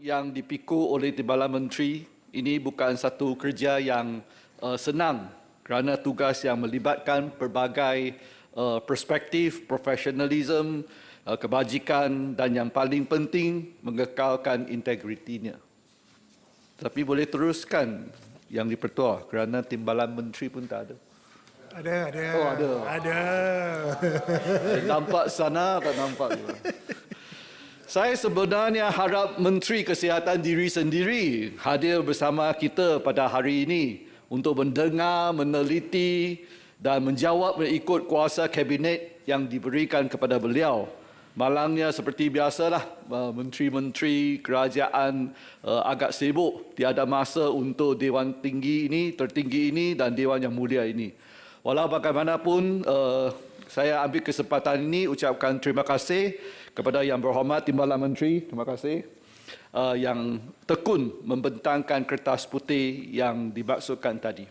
yang dipikul oleh Timbalan Menteri ini bukan satu kerja yang senang kerana tugas yang melibatkan pelbagai perspektif, profesionalism, kebajikan dan yang paling penting mengekalkan integritinya. Tapi boleh teruskan yang di-Pertua kerana Timbalan Menteri pun tak ada. Ada. Oh, ada. Ada. Nampak sana, tak nampak juga. Saya sebenarnya harap Menteri Kesihatan diri sendiri hadir bersama kita pada hari ini untuk mendengar, meneliti dan menjawab mengikut kuasa kabinet yang diberikan kepada beliau. Malangnya seperti biasalah, menteri-menteri kerajaan agak sibuk, tiada masa untuk Dewan Tinggi ini, tertinggi ini dan Dewan Yang Mulia ini. Walau bagaimanapun, saya ambil kesempatan ini ucapkan terima kasih kepada Yang Berhormat Timbalan Menteri, terima kasih, yang tekun membentangkan kertas putih yang dimaksudkan tadi.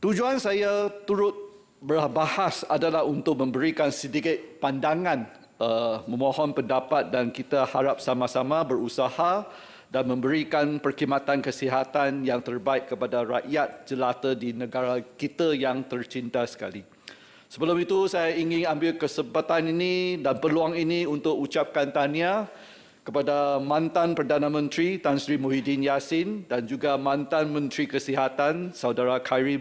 Tujuan saya turut berbahas adalah untuk memberikan sedikit pandangan, memohon pendapat dan kita harap sama-sama berusaha dan memberikan perkhidmatan kesihatan yang terbaik kepada rakyat jelata di negara kita yang tercinta sekali. Sebelum itu, saya ingin ambil kesempatan ini dan peluang ini untuk ucapkan tahniah kepada mantan Perdana Menteri Tan Sri Muhyiddin Yassin dan juga mantan Menteri Kesihatan Saudara Khairy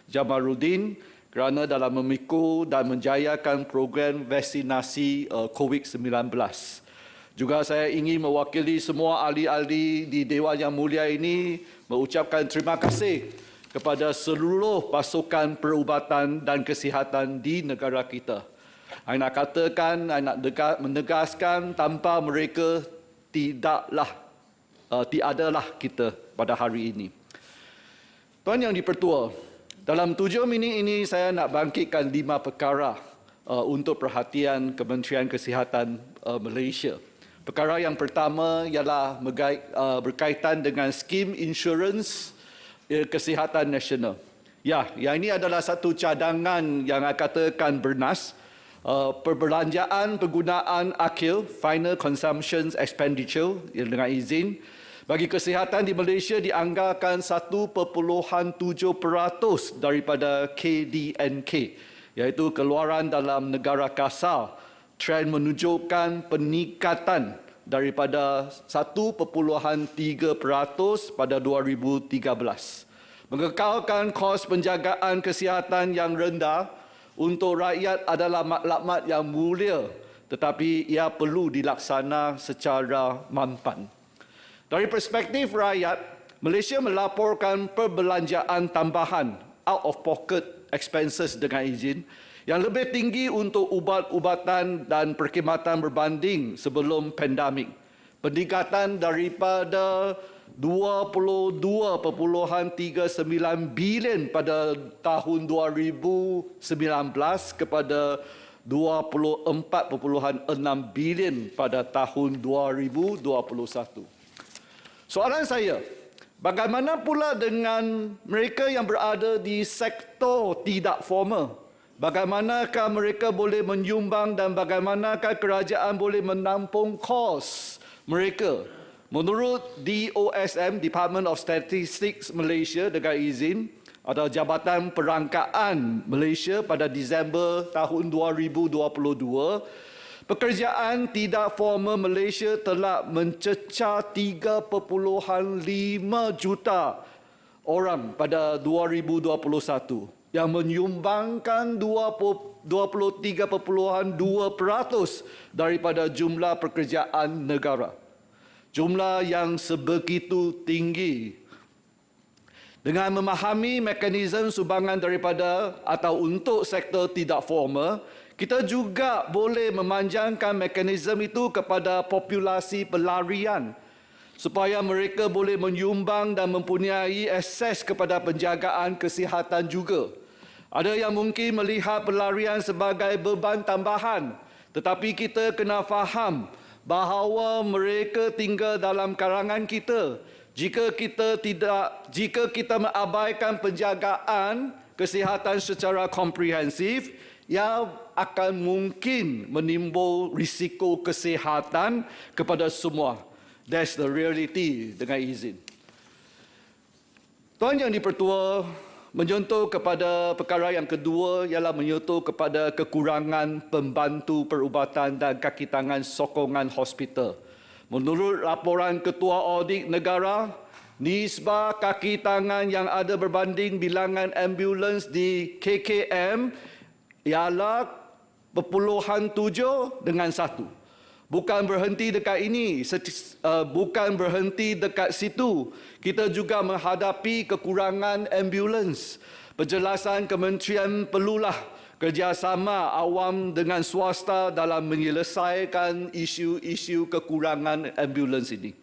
Jamaluddin kerana dalam memikul dan menjayakan program vaksinasi COVID-19. Juga saya ingin mewakili semua ahli-ahli di Dewan Yang Mulia ini mengucapkan terima kasih kepada seluruh pasukan perubatan dan kesihatan di negara kita. Saya nak katakan, saya nak menegaskan tanpa mereka tiadalah kita pada hari ini. Tuan Yang di-Pertua, dalam 7 minit ini saya nak bangkitkan 5 perkara untuk perhatian Kementerian Kesihatan Malaysia. Perkara yang pertama ialah berkaitan dengan skim insurans kesihatan nasional. Ya, yang ini adalah satu cadangan yang saya katakan bernas. Perbelanjaan penggunaan akhir, final consumption expenditure dengan izin, bagi kesihatan di Malaysia dianggarkan 1.7% daripada KDNK, iaitu keluaran dalam negara kasar. Trend menunjukkan peningkatan daripada 1.3% pada 2013. Mengekalkan kos penjagaan kesihatan yang rendah untuk rakyat adalah matlamat yang mulia, tetapi ia perlu dilaksana secara mampan. Dari perspektif rakyat, Malaysia melaporkan perbelanjaan tambahan out of pocket expenses dengan izin yang lebih tinggi untuk ubat-ubatan dan perkhidmatan berbanding sebelum pandemik. Peningkatan daripada 22.39 bilion pada tahun 2019 kepada 24.6 bilion pada tahun 2021. Soalan saya, bagaimana pula dengan mereka yang berada di sektor tidak formal? Bagaimanakah mereka boleh menyumbang dan bagaimanakah kerajaan boleh menampung kos mereka? Menurut DOSM, Department of Statistics Malaysia dengan izin, atau Jabatan Perangkaan Malaysia pada Disember tahun 2022, pekerjaan tidak formal Malaysia telah mencecah 3.5 juta orang pada 2021. Yang menyumbangkan 23.2% daripada jumlah pekerjaan negara. Jumlah yang sebegitu tinggi. Dengan memahami mekanisme sumbangan daripada atau untuk sektor tidak formal, kita juga boleh memanjangkan mekanisme itu kepada populasi pelarian supaya mereka boleh menyumbang dan mempunyai akses kepada penjagaan kesihatan juga. Ada yang mungkin melihat pelarian sebagai beban tambahan, tetapi kita kena faham bahawa mereka tinggal dalam kalangan kita, Jika kita mengabaikan penjagaan kesihatan secara komprehensif, ia akan mungkin menimbul risiko kesihatan kepada semua. That's the reality, dengan izin. Tuan Yang di-Pertua, menyentuh kepada perkara yang kedua ialah menyentuh kepada kekurangan pembantu perubatan dan kaki tangan sokongan hospital. Menurut laporan Ketua Audit Negara, nisbah kaki tangan yang ada berbanding bilangan ambulans di KKM ialah 0.7 dengan 1. Bukan berhenti dekat ini, bukan berhenti dekat situ. Kita juga menghadapi kekurangan ambulans. Penjelasan kementerian perlulah kerjasama awam dengan swasta dalam menyelesaikan isu-isu kekurangan ambulans ini.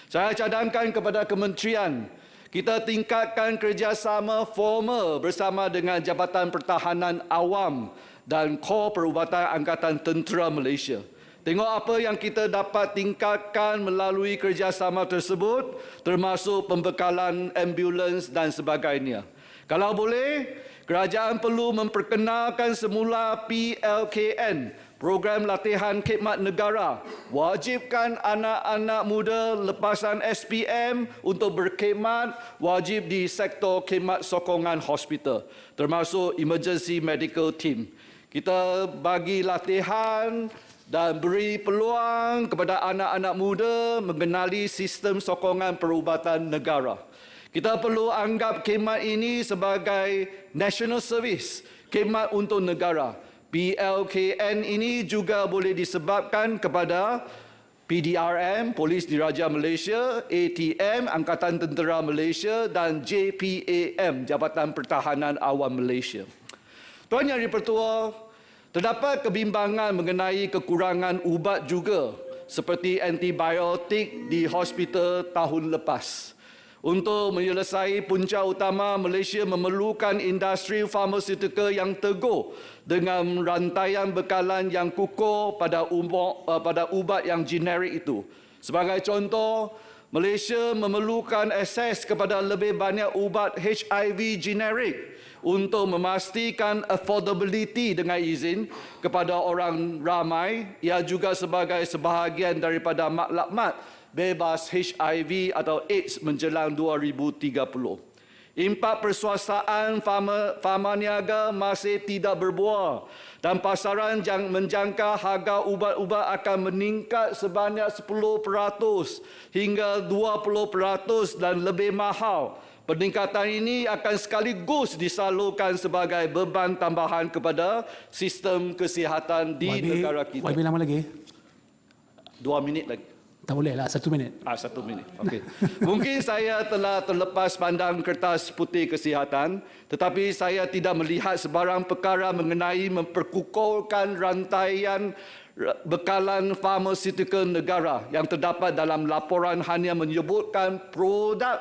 Saya cadangkan kepada kementerian, kita tingkatkan kerjasama formal bersama dengan Jabatan Pertahanan Awam dan Kor Perubatan Angkatan Tentera Malaysia. Tengok apa yang kita dapat tingkatkan melalui kerjasama tersebut, termasuk pembekalan ambulans dan sebagainya. Kalau boleh, kerajaan perlu memperkenalkan semula PLKN, Program Latihan Khidmat Negara. Wajibkan anak-anak muda lepasan SPM untuk berkhidmat wajib di sektor khidmat sokongan hospital, termasuk Emergency Medical Team. Kita bagi latihan dan beri peluang kepada anak-anak muda mengenali sistem sokongan perubatan negara. Kita perlu anggap khidmat ini sebagai national service, khidmat untuk negara. PLKN ini juga boleh disebabkan kepada PDRM, Polis Diraja Malaysia, ATM, Angkatan Tentera Malaysia dan JPAM, Jabatan Pertahanan Awam Malaysia. Tuan Yang di-Pertua, terdapat kebimbangan mengenai kekurangan ubat juga, seperti antibiotik di hospital tahun lepas. Untuk menyelesaikan punca utama, Malaysia memerlukan industri farmaseutical yang teguh dengan rantaian bekalan yang kukuh pada ubat yang generik itu. Sebagai contoh, Malaysia memerlukan akses kepada lebih banyak ubat HIV generik untuk memastikan affordability dengan izin kepada orang ramai. Ia juga sebagai sebahagian daripada maklumat bebas HIV atau AIDS menjelang 2030. Impak perswastaan farmaniaga masih tidak berbuah dan pasaran yang menjangka harga ubat-ubat akan meningkat sebanyak 10% hingga 20% dan lebih mahal. Peningkatan ini akan sekaligus disalurkan sebagai beban tambahan kepada sistem kesihatan di negara kita. YB lama lagi? 2 minit lagi. Tak boleh lah, 1 minit. 1 minit. Okey. Mungkin saya telah terlepas pandang kertas putih kesihatan, tetapi saya tidak melihat sebarang perkara mengenai memperkukuhkan rantaian bekalan farmaseutical negara yang terdapat dalam laporan hanya menyebutkan produk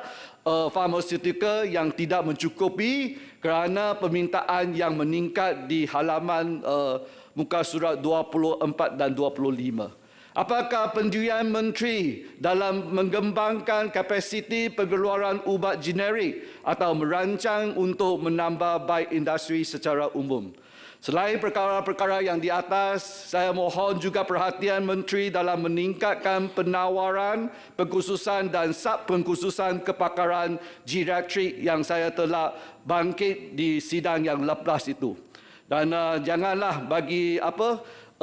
farmaseutical yang tidak mencukupi kerana permintaan yang meningkat di halaman muka surat 24 dan 25. Apakah pendirian menteri dalam mengembangkan kapasiti pengeluaran ubat generik atau merancang untuk menambah baik industri secara umum? Selain perkara-perkara yang di atas, saya mohon juga perhatian menteri dalam meningkatkan penawaran, pengkhususan dan sub-pengkhususan kepakaran geriatrik yang saya telah bangkit di sidang yang lepas itu. Dan janganlah bagi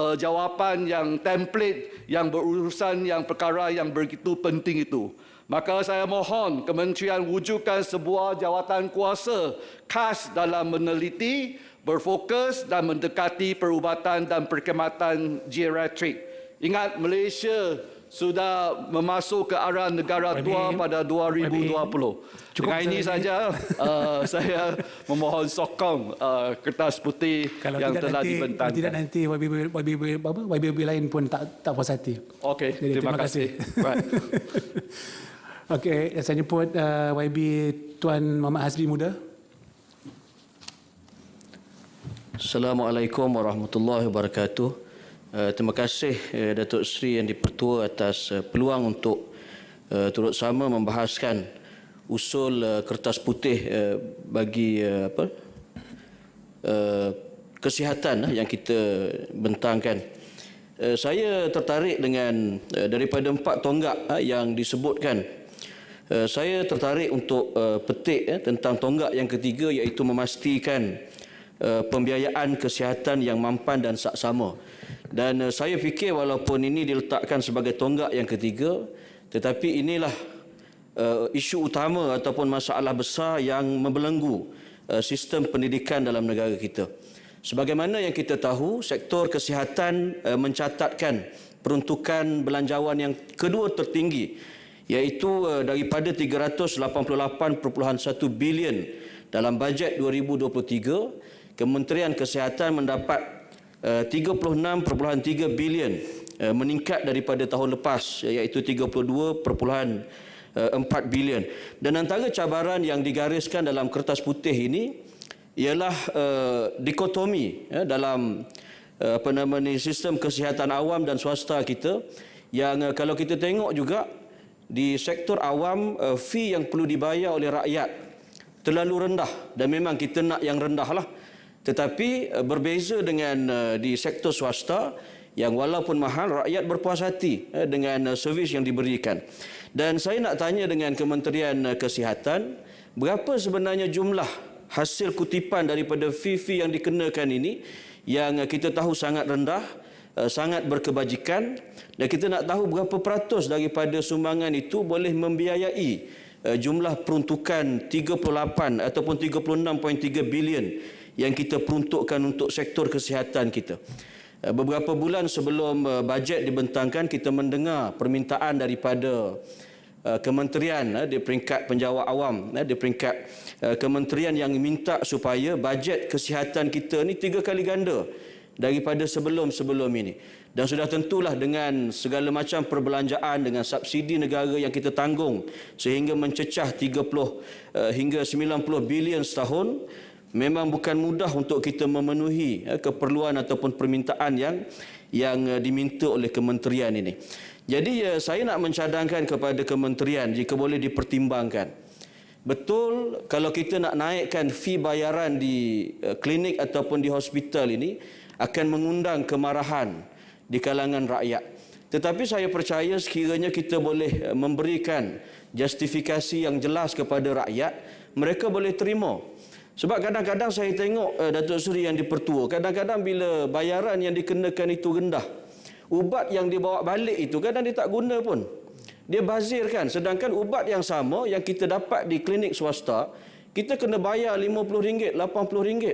jawapan yang template yang berurusan yang perkara yang begitu penting itu. Maka saya mohon kementerian wujudkan sebuah jawatan kuasa khas dalam meneliti, berfokus dan mendekati perubatan dan perkhidmatan geriatrik. Ingat, Malaysia sudah memasuk ke arah negara tua pada 2020. Dengan ini saja saya memohon sokong kertas putih yang telah dibentangkan. Kalau tidak nanti YB lain pun tak puas hati. Okey, terima kasih. Okey, saya jemput YB Tuan Muhammad Hasbi Muda. Assalamualaikum warahmatullahi wabarakatuh. Terima kasih Datuk Seri Yang di-Pertua atas peluang untuk turut sama membahaskan usul kertas putih bagi kesihatan yang kita bentangkan. Saya tertarik dengan daripada 4 tonggak yang disebutkan. Saya tertarik untuk petik tentang tonggak yang ketiga, iaitu memastikan pembiayaan kesihatan yang mampan dan saksama. Dan saya fikir walaupun ini diletakkan sebagai tonggak yang ketiga, tetapi inilah isu utama ataupun masalah besar yang membelenggu sistem pendidikan dalam negara kita. Sebagaimana yang kita tahu, sektor kesihatan mencatatkan peruntukan belanjawan yang kedua tertinggi, iaitu daripada 388.1 bilion dalam bajet 2023, Kementerian Kesihatan mendapat 36.3 bilion, meningkat daripada tahun lepas, iaitu 32.4 bilion. Dan antara cabaran yang digariskan dalam kertas putih ini ialah dikotomi dalam sistem kesihatan awam dan swasta kita, yang kalau kita tengok juga di sektor awam, fee yang perlu dibayar oleh rakyat terlalu rendah, dan memang kita nak yang rendah lah. Tetapi berbeza dengan di sektor swasta yang walaupun mahal, rakyat berpuas hati dengan servis yang diberikan. Dan saya nak tanya dengan Kementerian Kesihatan, berapa sebenarnya jumlah hasil kutipan daripada fee yang dikenakan ini, yang kita tahu sangat rendah, sangat berkebajikan, dan kita nak tahu berapa peratus daripada sumbangan itu boleh membiayai jumlah peruntukan 38 ataupun 36.3 bilion yang kita peruntukkan untuk sektor kesihatan kita. Beberapa bulan sebelum bajet dibentangkan, kita mendengar permintaan daripada kementerian di peringkat penjawat awam, di peringkat kementerian yang minta supaya bajet kesihatan kita ni 3 kali ganda daripada sebelum-sebelum ini. Dan sudah tentulah dengan segala macam perbelanjaan, dengan subsidi negara yang kita tanggung sehingga mencecah 30 hingga 90 bilion setahun, memang bukan mudah untuk kita memenuhi keperluan ataupun permintaan yang diminta oleh kementerian ini. Jadi saya nak mencadangkan kepada kementerian, jika boleh dipertimbangkan. Betul, kalau kita nak naikkan fee bayaran di klinik ataupun di hospital ini akan mengundang kemarahan di kalangan rakyat. Tetapi saya percaya sekiranya kita boleh memberikan justifikasi yang jelas kepada rakyat, mereka boleh terima. Sebab kadang-kadang saya tengok Datuk Seri yang dipertua, kadang-kadang bila bayaran yang dikenakan itu rendah, ubat yang dibawa balik itu kadang dia tak guna pun. Dia bazirkan. Sedangkan ubat yang sama yang kita dapat di klinik swasta, kita kena bayar RM50, RM80.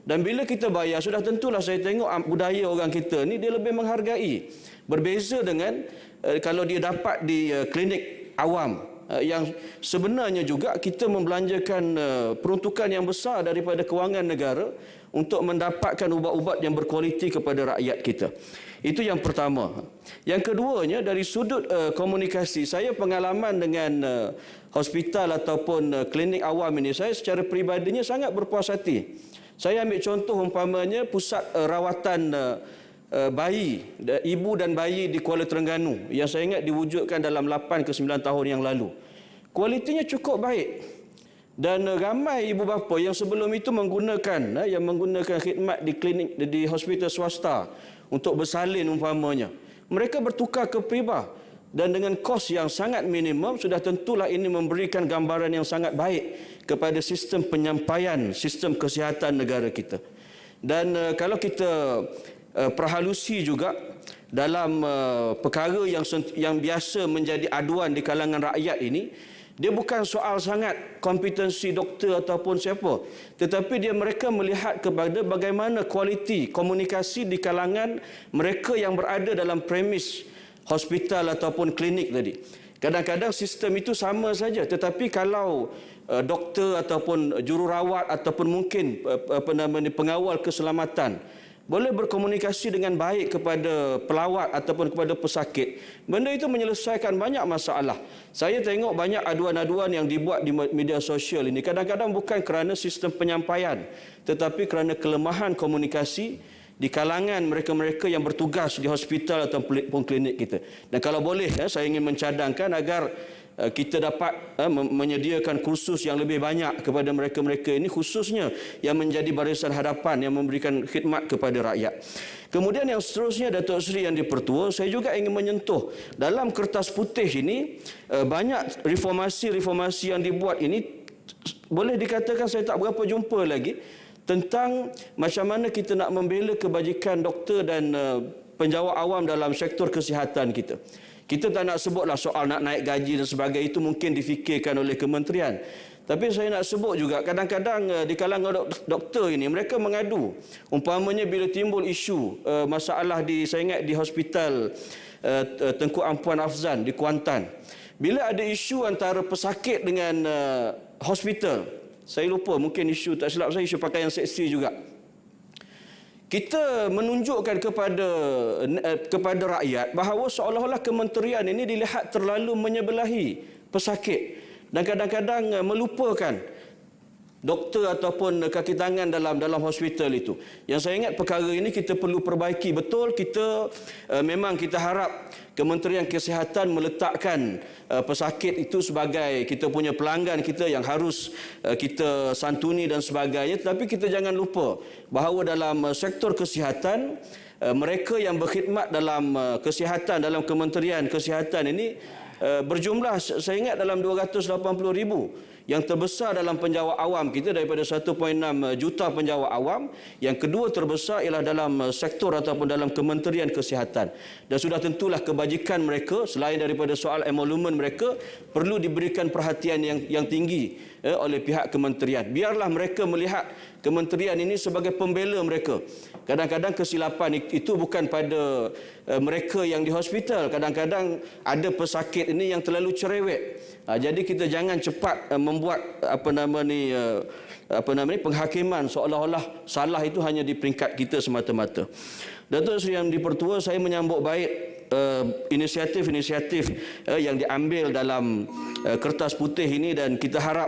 Dan bila kita bayar, sudah tentulah saya tengok budaya orang kita ni, dia lebih menghargai. Berbeza dengan kalau dia dapat di klinik awam, yang sebenarnya juga kita membelanjakan peruntukan yang besar daripada kewangan negara untuk mendapatkan ubat-ubat yang berkualiti kepada rakyat kita. Itu yang pertama. Yang keduanya, dari sudut komunikasi, saya pengalaman dengan hospital ataupun klinik awam ini, saya secara peribadinya sangat berpuas hati. Saya ambil contoh umpamanya pusat rawatan bayi, ibu dan bayi di Kuala Terengganu, yang saya ingat diwujudkan dalam 8 ke 9 tahun yang lalu. Kualitinya cukup baik. Dan ramai ibu bapa yang sebelum itu menggunakan khidmat di klinik, di hospital swasta untuk bersalin umpamanya. Mereka bertukar ke pribah, dan dengan kos yang sangat minimum, sudah tentulah ini memberikan gambaran yang sangat baik kepada sistem penyampaian sistem kesihatan negara kita. Dan kalau kita perhalusi juga dalam perkara yang biasa menjadi aduan di kalangan rakyat ini, dia bukan soal sangat kompetensi doktor ataupun siapa, tetapi mereka melihat kepada bagaimana kualiti komunikasi di kalangan mereka yang berada dalam premis hospital ataupun klinik tadi. Kadang-kadang sistem itu sama saja, tetapi kalau doktor ataupun jururawat ataupun mungkin pengawal keselamatan boleh berkomunikasi dengan baik kepada pelawat ataupun kepada pesakit, benda itu menyelesaikan banyak masalah. Saya tengok banyak aduan-aduan yang dibuat di media sosial ini, kadang-kadang bukan kerana sistem penyampaian, tetapi kerana kelemahan komunikasi di kalangan mereka-mereka yang bertugas di hospital ataupun klinik kita. Dan kalau boleh, saya ingin mencadangkan agar kita dapat menyediakan kursus yang lebih banyak kepada mereka-mereka ini, khususnya yang menjadi barisan hadapan yang memberikan khidmat kepada rakyat. Kemudian yang seterusnya, Datuk Seri Yang di-Pertua, saya juga ingin menyentuh dalam kertas putih ini banyak reformasi yang dibuat ini, boleh dikatakan saya tak berapa jumpa lagi tentang macam mana kita nak membela kebajikan doktor dan penjawat awam dalam sektor kesihatan kita. Kita tak nak sebutlah soal nak naik gaji dan sebagainya, itu mungkin difikirkan oleh kementerian. Tapi saya nak sebut juga kadang-kadang di kalangan doktor ini mereka mengadu. Umpamanya bila timbul isu masalah saya ingat di hospital Tengku Ampuan Afzan di Kuantan. Bila ada isu antara pesakit dengan hospital, saya lupa, mungkin isu, tak silap saya, isu pakaian seksi juga. Kita menunjukkan kepada rakyat bahawa seolah-olah kementerian ini dilihat terlalu menyebelahi pesakit dan kadang-kadang melupakan doktor ataupun kaki tangan dalam hospital itu. Yang saya ingat perkara ini kita perlu perbaiki betul. Kita memang kita harap Kementerian Kesihatan meletakkan pesakit itu sebagai kita punya pelanggan kita yang harus kita santuni dan sebagainya. Tetapi kita jangan lupa bahawa dalam sektor kesihatan, mereka yang berkhidmat dalam kesihatan, dalam Kementerian Kesihatan ini berjumlah, saya ingat dalam 280,000, yang terbesar dalam penjawat awam kita daripada 1.6 juta penjawat awam. Yang kedua terbesar ialah dalam sektor ataupun dalam Kementerian Kesihatan. Dan sudah tentulah kebajikan mereka selain daripada soal emolumen mereka perlu diberikan perhatian yang tinggi oleh pihak kementerian. Biarlah mereka melihat kementerian ini sebagai pembela mereka. Kadang-kadang kesilapan itu bukan pada mereka yang di hospital. Kadang-kadang ada pesakit ini yang terlalu cerewet. Jadi kita jangan cepat membuat penghakiman seolah-olah salah itu hanya di peringkat kita semata-mata. Datuk Seri Yang di-Pertua, saya menyambut baik inisiatif-inisiatif yang diambil dalam kertas putih ini, dan kita harap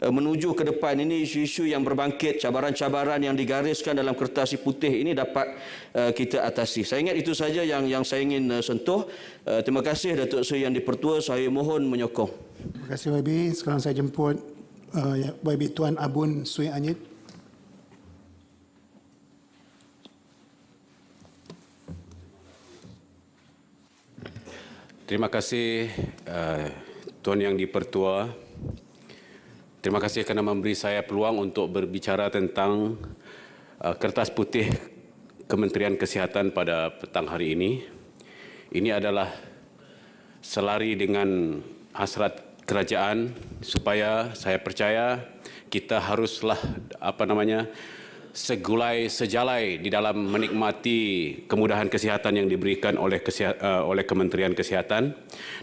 menuju ke depan ini isu-isu yang berbangkit, cabaran-cabaran yang digariskan dalam kertas putih ini dapat kita atasi. Saya ingat itu saja yang saya ingin sentuh. Terima kasih Datuk Seri Yang di-Pertua, saya mohon menyokong. Terima kasih YB. Sekarang saya jemput YB Tuan Abun Sui Anyit. Terima kasih Tuan Yang di-Pertua. Terima kasih kerana memberi saya peluang untuk berbicara tentang kertas putih Kementerian Kesihatan pada petang hari ini. Ini adalah selari dengan hasrat kerajaan supaya saya percaya kita haruslah sejalai di dalam menikmati kemudahan kesihatan yang diberikan oleh Kementerian Kesihatan.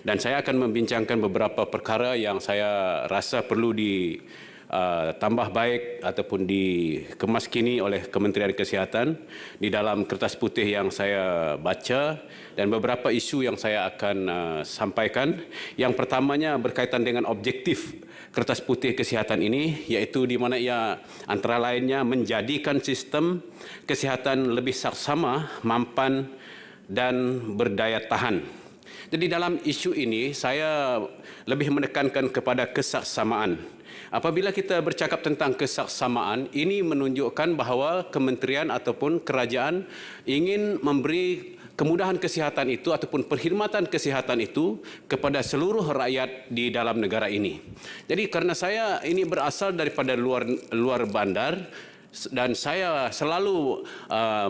Dan saya akan membincangkan beberapa perkara yang saya rasa perlu ditambah baik ataupun dikemaskini oleh Kementerian Kesihatan di dalam kertas putih yang saya baca, dan beberapa isu yang saya akan sampaikan. Yang pertamanya berkaitan dengan objektif kertas putih kesihatan ini, iaitu di mana ia antara lainnya menjadikan sistem kesihatan lebih saksama, mampan dan berdaya tahan. Jadi dalam isu ini saya lebih menekankan kepada kesaksamaan. Apabila kita bercakap tentang kesaksamaan, ini menunjukkan bahawa kementerian ataupun kerajaan ingin memberi kemudahan kesihatan itu ataupun perkhidmatan kesihatan itu kepada seluruh rakyat di dalam negara ini. Jadi kerana saya ini berasal daripada luar bandar, dan saya selalu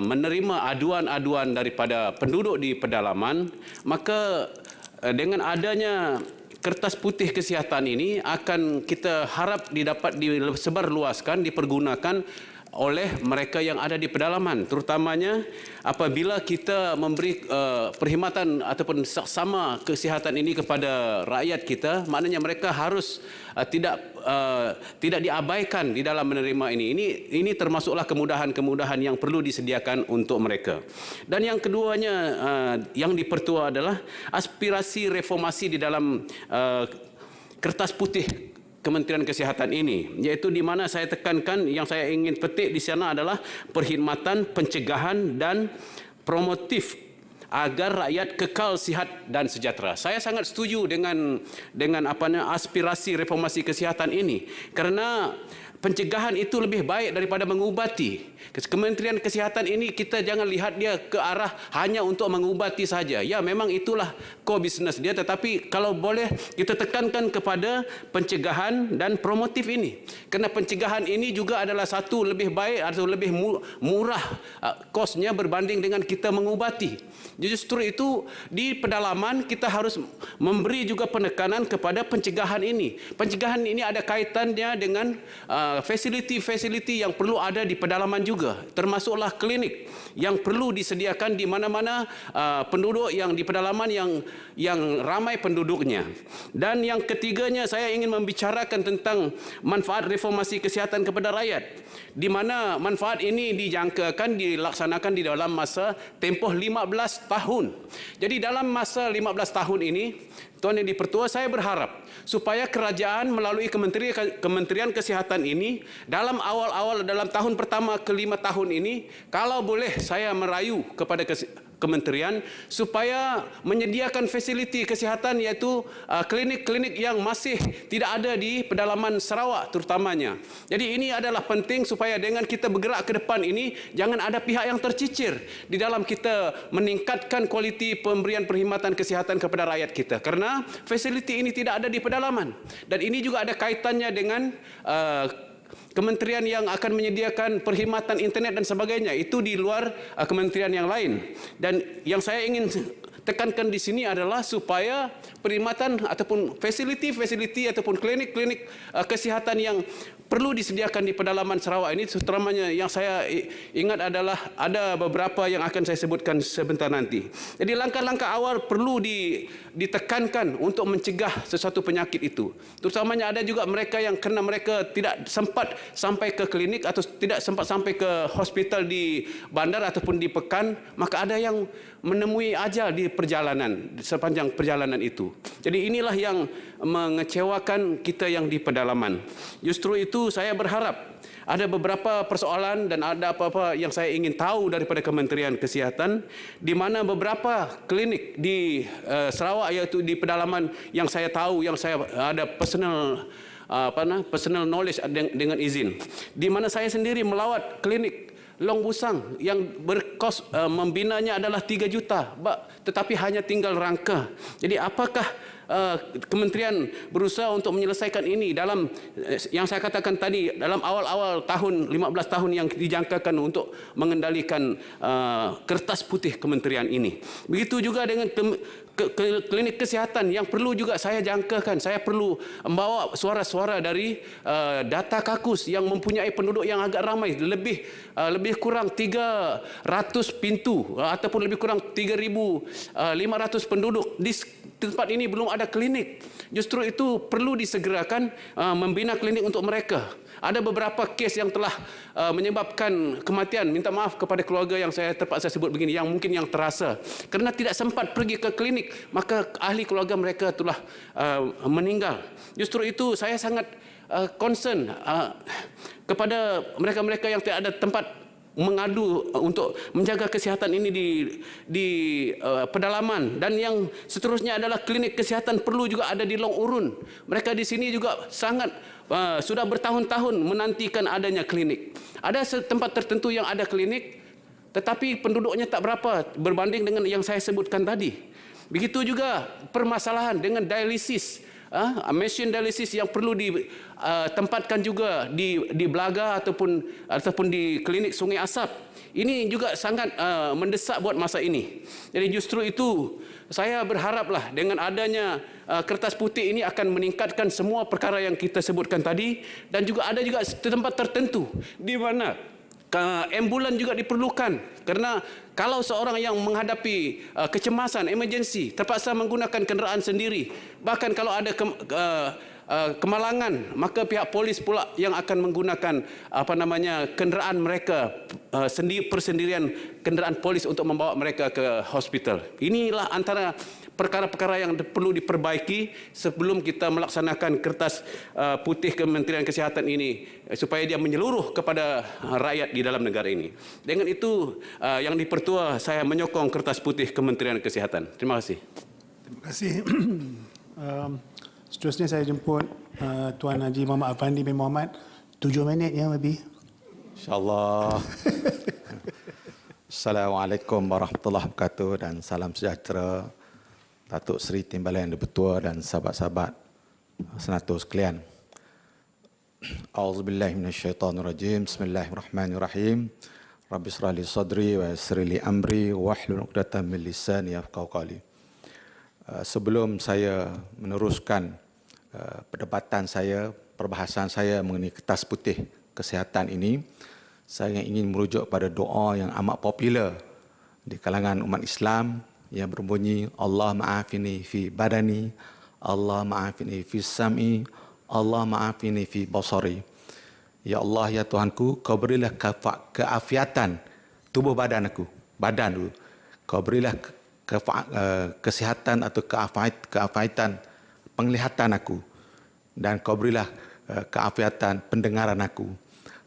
menerima aduan-aduan daripada penduduk di pedalaman, maka dengan adanya kertas putih kesihatan ini akan kita harap didapat disebarluaskan, dipergunakan oleh mereka yang ada di pedalaman, terutamanya apabila kita memberi perkhidmatan ataupun saksama kesihatan ini kepada rakyat kita, maknanya mereka harus tidak diabaikan di dalam menerima ini. Ini termasuklah kemudahan-kemudahan yang perlu disediakan untuk mereka. Dan yang keduanya yang di-Pertua adalah aspirasi reformasi di dalam kertas putih Kementerian Kesihatan ini, iaitu di mana saya tekankan, yang saya ingin petik di sana adalah perkhidmatan, pencegahan dan promotif agar rakyat kekal sihat dan sejahtera. Saya sangat setuju dengan aspirasi reformasi kesihatan ini, kerana pencegahan itu lebih baik daripada mengubati. Kementerian Kesihatan ini kita jangan lihat dia ke arah hanya untuk mengubati saja. Ya, memang itulah core business dia, tetapi kalau boleh kita tekankan kepada pencegahan dan promotif ini. Kerana pencegahan ini juga adalah satu lebih baik atau lebih murah kosnya berbanding dengan kita mengubati. Justru itu di pedalaman kita harus memberi juga penekanan kepada pencegahan ini. Pencegahan ini ada kaitannya dengan fasiliti-fasiliti yang perlu ada di pedalaman juga, termasuklah klinik yang perlu disediakan di mana-mana penduduk yang di pedalaman yang ramai penduduknya. Dan yang ketiganya, saya ingin membicarakan tentang manfaat reformasi kesihatan kepada rakyat, di mana manfaat ini dijangkakan dilaksanakan di dalam masa tempoh 15 tahun. Jadi dalam masa 15 tahun ini, Tuan Yang di-Pertua, saya berharap supaya kerajaan melalui Kementerian Kesihatan ini dalam awal-awal dalam tahun pertama ke 5 tahun ini, kalau boleh saya merayu kepada kementerian supaya menyediakan fasiliti kesihatan, iaitu klinik-klinik yang masih tidak ada di pedalaman Sarawak terutamanya. Jadi ini adalah penting supaya dengan kita bergerak ke depan ini jangan ada pihak yang tercicir di dalam kita meningkatkan kualiti pemberian perkhidmatan kesihatan kepada rakyat kita, kerana fasiliti ini tidak ada di pedalaman. Dan ini juga ada kaitannya dengan kementerian yang akan menyediakan perkhidmatan internet dan sebagainya. Itu di luar kementerian yang lain. Dan yang saya ingin tekankan di sini adalah supaya perkhidmatan ataupun fasiliti-fasiliti ataupun klinik-klinik kesihatan yang perlu disediakan di pedalaman Sarawak ini, terutamanya yang saya ingat adalah ada beberapa yang akan saya sebutkan sebentar nanti. Jadi langkah-langkah awal perlu ditekankan untuk mencegah sesuatu penyakit itu. Terutamanya ada juga mereka yang kerana mereka tidak sempat sampai ke klinik atau tidak sempat sampai ke hospital di bandar ataupun di pekan, maka ada yang menemui ajal di perjalanan, sepanjang perjalanan itu. Jadi inilah yang mengecewakan kita yang di pedalaman. Justru itu saya berharap ada beberapa persoalan dan ada apa-apa yang saya ingin tahu daripada Kementerian Kesihatan, di mana beberapa klinik di Sarawak, iaitu di pedalaman yang saya tahu, yang saya ada personal knowledge dengan izin, di mana saya sendiri melawat klinik Long Busang yang berkos membinanya adalah 3 juta, tetapi hanya tinggal rangka. Jadi apakah kementerian berusaha untuk menyelesaikan ini dalam yang saya katakan tadi, dalam awal-awal tahun 15 tahun yang dijangkakan untuk mengendalikan kertas putih kementerian ini. Begitu juga dengan klinik kesihatan yang perlu juga saya jangkakan. Saya perlu membawa suara-suara dari data Kakus yang mempunyai penduduk yang agak ramai, lebih kurang 300 pintu ataupun lebih kurang 3.500 penduduk. Di tempat ini belum ada klinik. Justru itu perlu disegerakan membina klinik untuk mereka. Ada beberapa kes yang telah menyebabkan kematian. Minta maaf kepada keluarga yang saya terpaksa sebut begini, yang mungkin yang terasa. Kerana tidak sempat pergi ke klinik, maka ahli keluarga mereka telah meninggal. Justru itu saya sangat concern kepada mereka-mereka yang tidak ada tempat mengadu untuk menjaga kesihatan ini di pedalaman. Dan yang seterusnya adalah klinik kesihatan perlu juga ada di Long Urun. Mereka di sini juga sangat sudah bertahun-tahun menantikan adanya klinik. Ada tempat tertentu yang ada klinik, tetapi penduduknya tak berapa berbanding dengan yang saya sebutkan tadi. Begitu juga permasalahan dengan dialisis. Mesin dialisis yang perlu ditempatkan juga di Belaga ataupun di klinik Sungai Asap. Ini juga sangat mendesak buat masa ini. Jadi justru itu saya berharaplah dengan adanya kertas putih ini akan meningkatkan semua perkara yang kita sebutkan tadi, dan juga ada juga tempat tertentu di mana ambulan juga diperlukan, kerana kalau seorang yang menghadapi kecemasan, emergency, terpaksa menggunakan kenderaan sendiri, bahkan kalau ada kemalangan, maka pihak polis pula yang akan menggunakan kenderaan mereka persendirian kenderaan polis untuk membawa mereka ke hospital. Inilah antara perkara-perkara yang perlu diperbaiki sebelum kita melaksanakan kertas putih Kementerian Kesihatan ini supaya dia menyeluruh kepada rakyat di dalam negara ini. Dengan itu yang dipertua saya menyokong kertas putih Kementerian Kesihatan. Terima kasih. Terima kasih. Seterusnya saya jemput Tuan Haji Muhammad Afandi bin Muhammad. 7 minit ya lebih. InsyaAllah. Assalamualaikum warahmatullahi wabarakatuh dan salam sejahtera Datuk Seri Timbalan Yang Dipertua dan sahabat-sahabat senator sekalian. A'udzubillahi minasyaitonirrajim. Bismillahirrahmanirrahim. Rabbi israh li sadri wa yassir li amri wahlul 'uqdatam min lisani yafqahu qawli. Sebelum saya meneruskan perdebatan saya, perbahasan saya mengenai kertas putih kesihatan ini, saya ingin merujuk pada doa yang amat popular di kalangan umat Islam yang berbunyi Allah ma'afini fi badani, Allah ma'afini fi sam'i, Allah ma'afini fi basari. Ya Allah, ya Tuhanku, kau berilah keafiatan tubuh badan aku, badan dulu. Kau berilah kesihatan atau keafiatan penglihatan aku, dan kau berilah keafiatan pendengaran aku.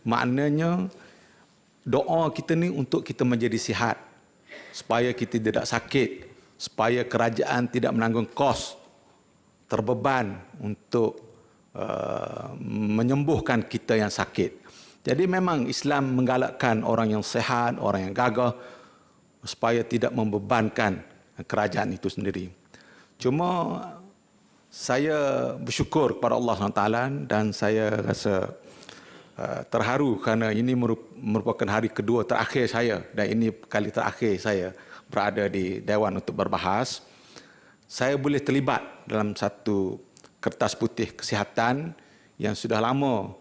Maknanya doa kita ni untuk kita menjadi sihat, supaya kita tidak sakit, supaya kerajaan tidak menanggung kos terbeban untuk menyembuhkan kita yang sakit. Jadi memang Islam menggalakkan orang yang sihat, orang yang gagah, supaya tidak membebankan kerajaan itu sendiri. Cuma saya bersyukur kepada Allah SWT dan saya rasa terharu kerana ini merupakan hari kedua terakhir saya dan ini kali terakhir saya berada di Dewan untuk berbahas. Saya boleh terlibat dalam satu kertas putih kesihatan yang sudah lama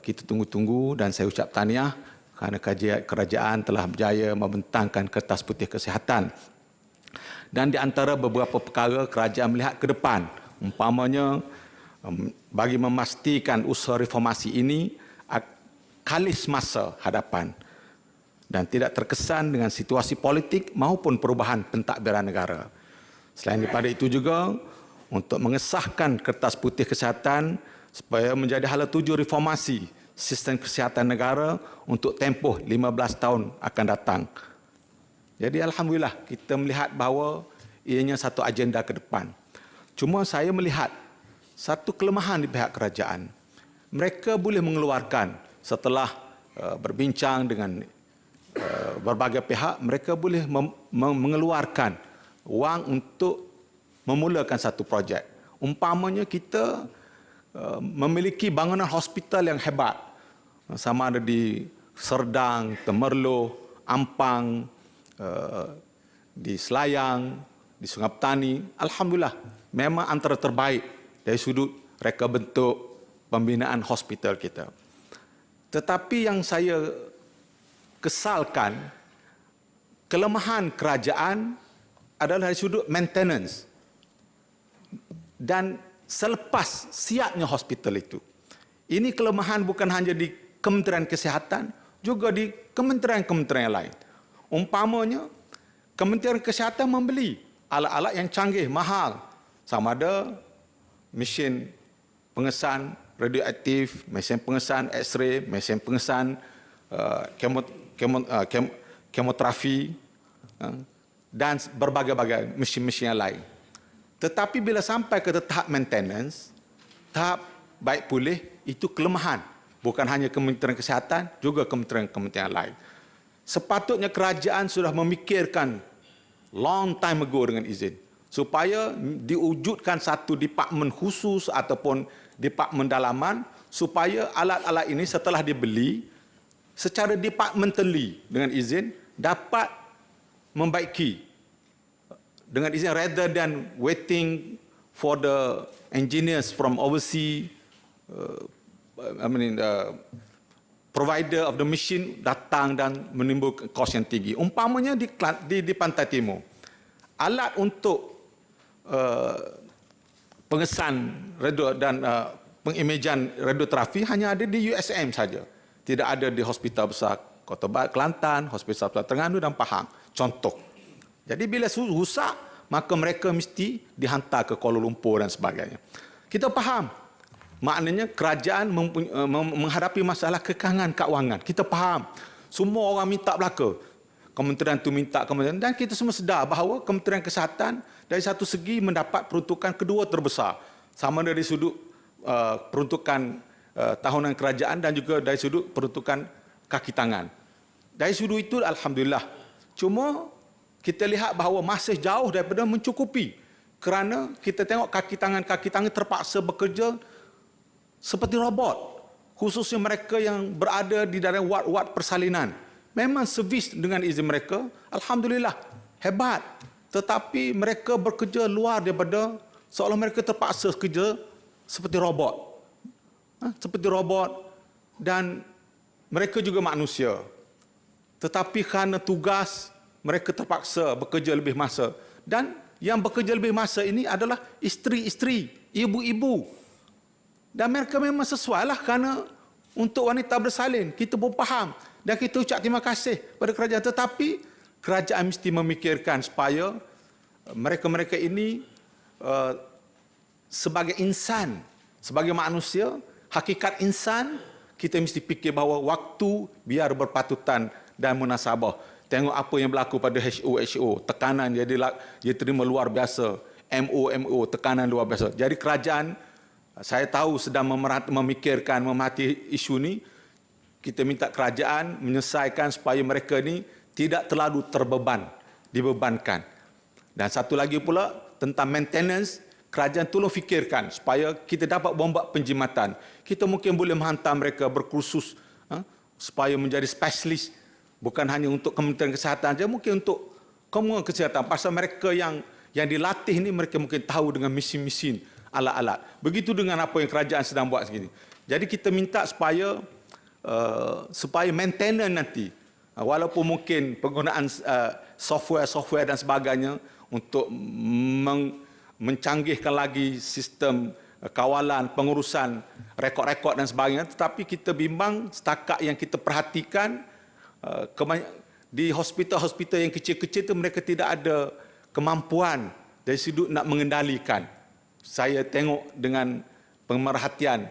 kita tunggu-tunggu, dan saya ucap tahniah kerana kerajaan telah berjaya membentangkan kertas putih kesihatan. Dan di antara beberapa perkara kerajaan melihat ke depan, umpamanya bagi memastikan usaha reformasi ini kalis masa hadapan dan tidak terkesan dengan situasi politik maupun perubahan pentadbiran negara. Selain daripada itu juga, untuk mengesahkan kertas putih kesihatan supaya menjadi hala tuju reformasi sistem kesihatan negara untuk tempoh 15 tahun akan datang. Jadi alhamdulillah kita melihat bahawa ianya satu agenda ke depan. Cuma saya melihat satu kelemahan di pihak kerajaan. Mereka boleh mengeluarkan setelah berbincang dengan berbagai pihak, mereka boleh mengeluarkan wang untuk memulakan satu projek. Umpamanya kita memiliki bangunan hospital yang hebat, sama ada di Serdang, Temerloh, Ampang, di Selayang, di Sungai Petani. Alhamdulillah, memang antara terbaik dari sudut reka bentuk pembinaan hospital kita. Tetapi yang saya kesalkan, kelemahan kerajaan adalah dari sudut maintenance dan selepas siapnya hospital itu. Ini kelemahan bukan hanya di Kementerian Kesihatan, juga di kementerian-kementerian lain. Umpamanya, Kementerian Kesihatan membeli alat-alat yang canggih, mahal. Sama ada mesin pengesan radioaktif, mesin pengesan X-ray, mesin pengesan kemoterapi, dan berbagai-bagai mesin-mesin yang lain. Tetapi bila sampai ke tahap maintenance, tahap baik pulih, itu kelemahan. Bukan hanya Kementerian Kesihatan, juga kementerian-kementerian lain. Sepatutnya kerajaan sudah memikirkan long time ago dengan izin, supaya diwujudkan satu departmen khusus ataupun departmen dalaman, supaya alat-alat ini setelah dibeli secara departmentally dengan izin dapat membaiki dengan izin, rather than waiting for the engineers from overseas, provider of the machine datang dan menimbulkan kos yang tinggi. Umpamanya di Pantai Timur, alat untuk pengesan radio dan pengimejan radioterapi hanya ada di USM saja. Tidak ada di hospital besar Kota Kelantan, hospital besar Terengganu dan Pahang. Contoh. Jadi bila rusak, maka mereka mesti dihantar ke Kuala Lumpur dan sebagainya. Kita faham. Maknanya kerajaan menghadapi masalah kekangan keuangan. Kita faham. Semua orang minta belaka. Kementerian itu minta kementerian. Dan kita semua sedar bahawa Kementerian Kesihatan dari satu segi mendapat peruntukan kedua terbesar. Sama dari sudut peruntukan tahunan kerajaan dan juga dari sudut peruntukan kaki tangan. Dari sudut itu Alhamdulillah. Cuma kita lihat bahawa masih jauh daripada mencukupi. Kerana kita tengok kaki tangan terpaksa bekerja seperti robot. Khususnya mereka yang berada di dalam wad-wad persalinan. Memang servis dengan izin mereka, Alhamdulillah, hebat. Tetapi mereka bekerja luar daripada, seolah mereka terpaksa kerja seperti robot. Seperti robot, dan mereka juga manusia. Tetapi kerana tugas, mereka terpaksa bekerja lebih masa. Dan yang bekerja lebih masa ini adalah isteri-isteri, ibu-ibu. Dan mereka memang sesuai lah kerana untuk wanita bersalin. Kita pun faham. Dan kita ucap terima kasih pada kerajaan. Tetapi kerajaan mesti memikirkan supaya mereka-mereka ini sebagai insan, sebagai manusia, hakikat insan, kita mesti fikir bahawa waktu biar berpatutan dan munasabah. Tengok apa yang berlaku pada WHO, tekanan dia terima luar biasa. MO, tekanan luar biasa. Jadi kerajaan, saya tahu sedang memikirkan, memerhati isu ni. Kita minta kerajaan menyelesaikan supaya mereka ni tidak terlalu dibebankan. Dan satu lagi pula tentang maintenance, kerajaan tolong fikirkan supaya kita dapat membuat penjimatan. Kita mungkin boleh menghantar mereka berkursus supaya menjadi spesialis. Bukan hanya untuk Kementerian Kesihatan saja, mungkin untuk semua kesihatan. Pasal mereka yang dilatih ni mereka mungkin tahu dengan mesin-mesin, alat-alat. Begitu dengan apa yang kerajaan sedang buat segini. Jadi kita minta supaya maintenance nanti, walaupun mungkin penggunaan software dan sebagainya untuk mencanggihkan lagi sistem kawalan, pengurusan, rekod-rekod dan sebagainya, tetapi kita bimbang setakat yang kita perhatikan di hospital-hospital yang kecil-kecil itu mereka tidak ada kemampuan dari sudut nak mengendalikan. Saya tengok dengan pemerhatian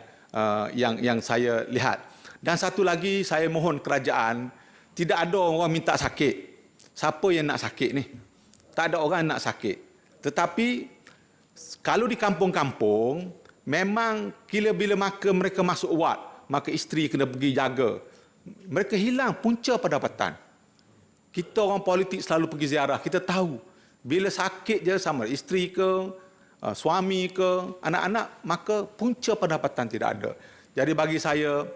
yang saya lihat. Dan satu lagi saya mohon kerajaan, tidak ada orang minta sakit. Siapa yang nak sakit ni? Tak ada orang nak sakit. Tetapi kalau di kampung-kampung, memang bila mereka masuk wad, maka isteri kena pergi jaga. Mereka hilang punca pendapatan. Kita orang politik selalu pergi ziarah, kita tahu. Bila sakit je sama, isteri ke, suami ke, anak-anak, maka punca pendapatan tidak ada. Jadi bagi saya,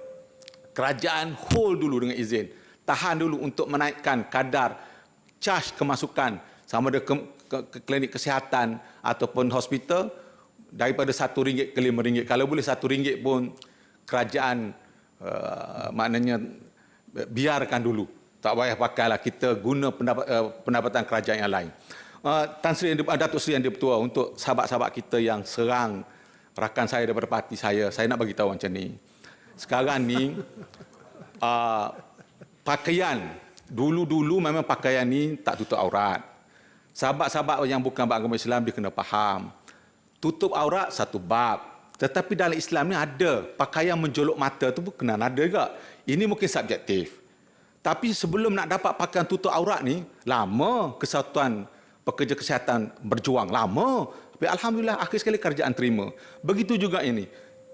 kerajaan hold dulu dengan izin. Tahan dulu untuk menaikkan kadar charge kemasukan sama ada ke klinik kesihatan ataupun hospital daripada RM1 ke RM5. Kalau boleh RM1 pun kerajaan maknanya biarkan dulu. Tak payah pakailah, kita guna pendapatan kerajaan yang lain. Datuk Seri Yang Di-Pertua, untuk sahabat-sahabat kita yang serang rakan saya daripada parti saya nak bagi tahu macam ni. Sekarang ni pakaian, dulu memang pakaian ni tak tutup aurat. Sahabat-sahabat yang bukan beragama Islam dia kena faham. Tutup aurat satu bab. Tetapi dalam Islam ni ada pakaian menjolok mata tu pun kena ada juga. Ini mungkin subjektif. Tapi sebelum nak dapat pakaian tutup aurat ni, lama Kesatuan Pekerja Kesihatan berjuang, lama. Tapi Alhamdulillah akhir sekali kerajaan terima. Begitu juga ini.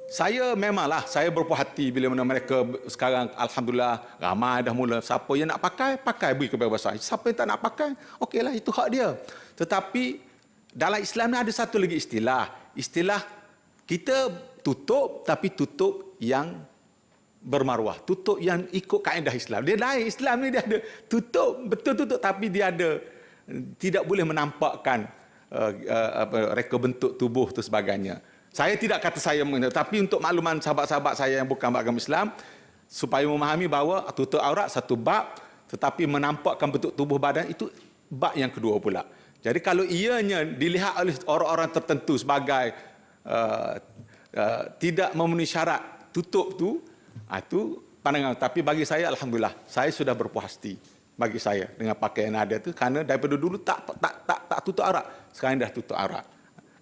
Saya memanglah, saya berpuas hati bila mana mereka sekarang Alhamdulillah ramai dah mula. Siapa yang nak pakai beri kebebasan. Siapa yang tak nak pakai, okeylah itu hak dia. Tetapi dalam Islam ni ada satu lagi istilah. Istilah kita tutup, tapi tutup yang bermaruah. Tutup yang ikut kaedah Islam. Dia lain, Islam ni dia ada tutup, betul tutup, tapi dia ada tidak boleh menampakkan reka bentuk tubuh tu sebagainya. Saya tidak kata saya tapi untuk makluman sahabat-sahabat saya yang bukan beragama Islam, supaya memahami bahawa tutup aurat satu bab, tetapi menampakkan bentuk tubuh badan itu bab yang kedua pula. Jadi kalau ianya dilihat oleh orang-orang tertentu sebagai tidak memenuhi syarat tutup tu, itu pandangan. Tapi bagi saya, alhamdulillah, saya sudah berpuas hati bagi saya dengan pakaian yang ada tu, karena daripada dulu tak tutup aurat, sekarang dah tutup aurat.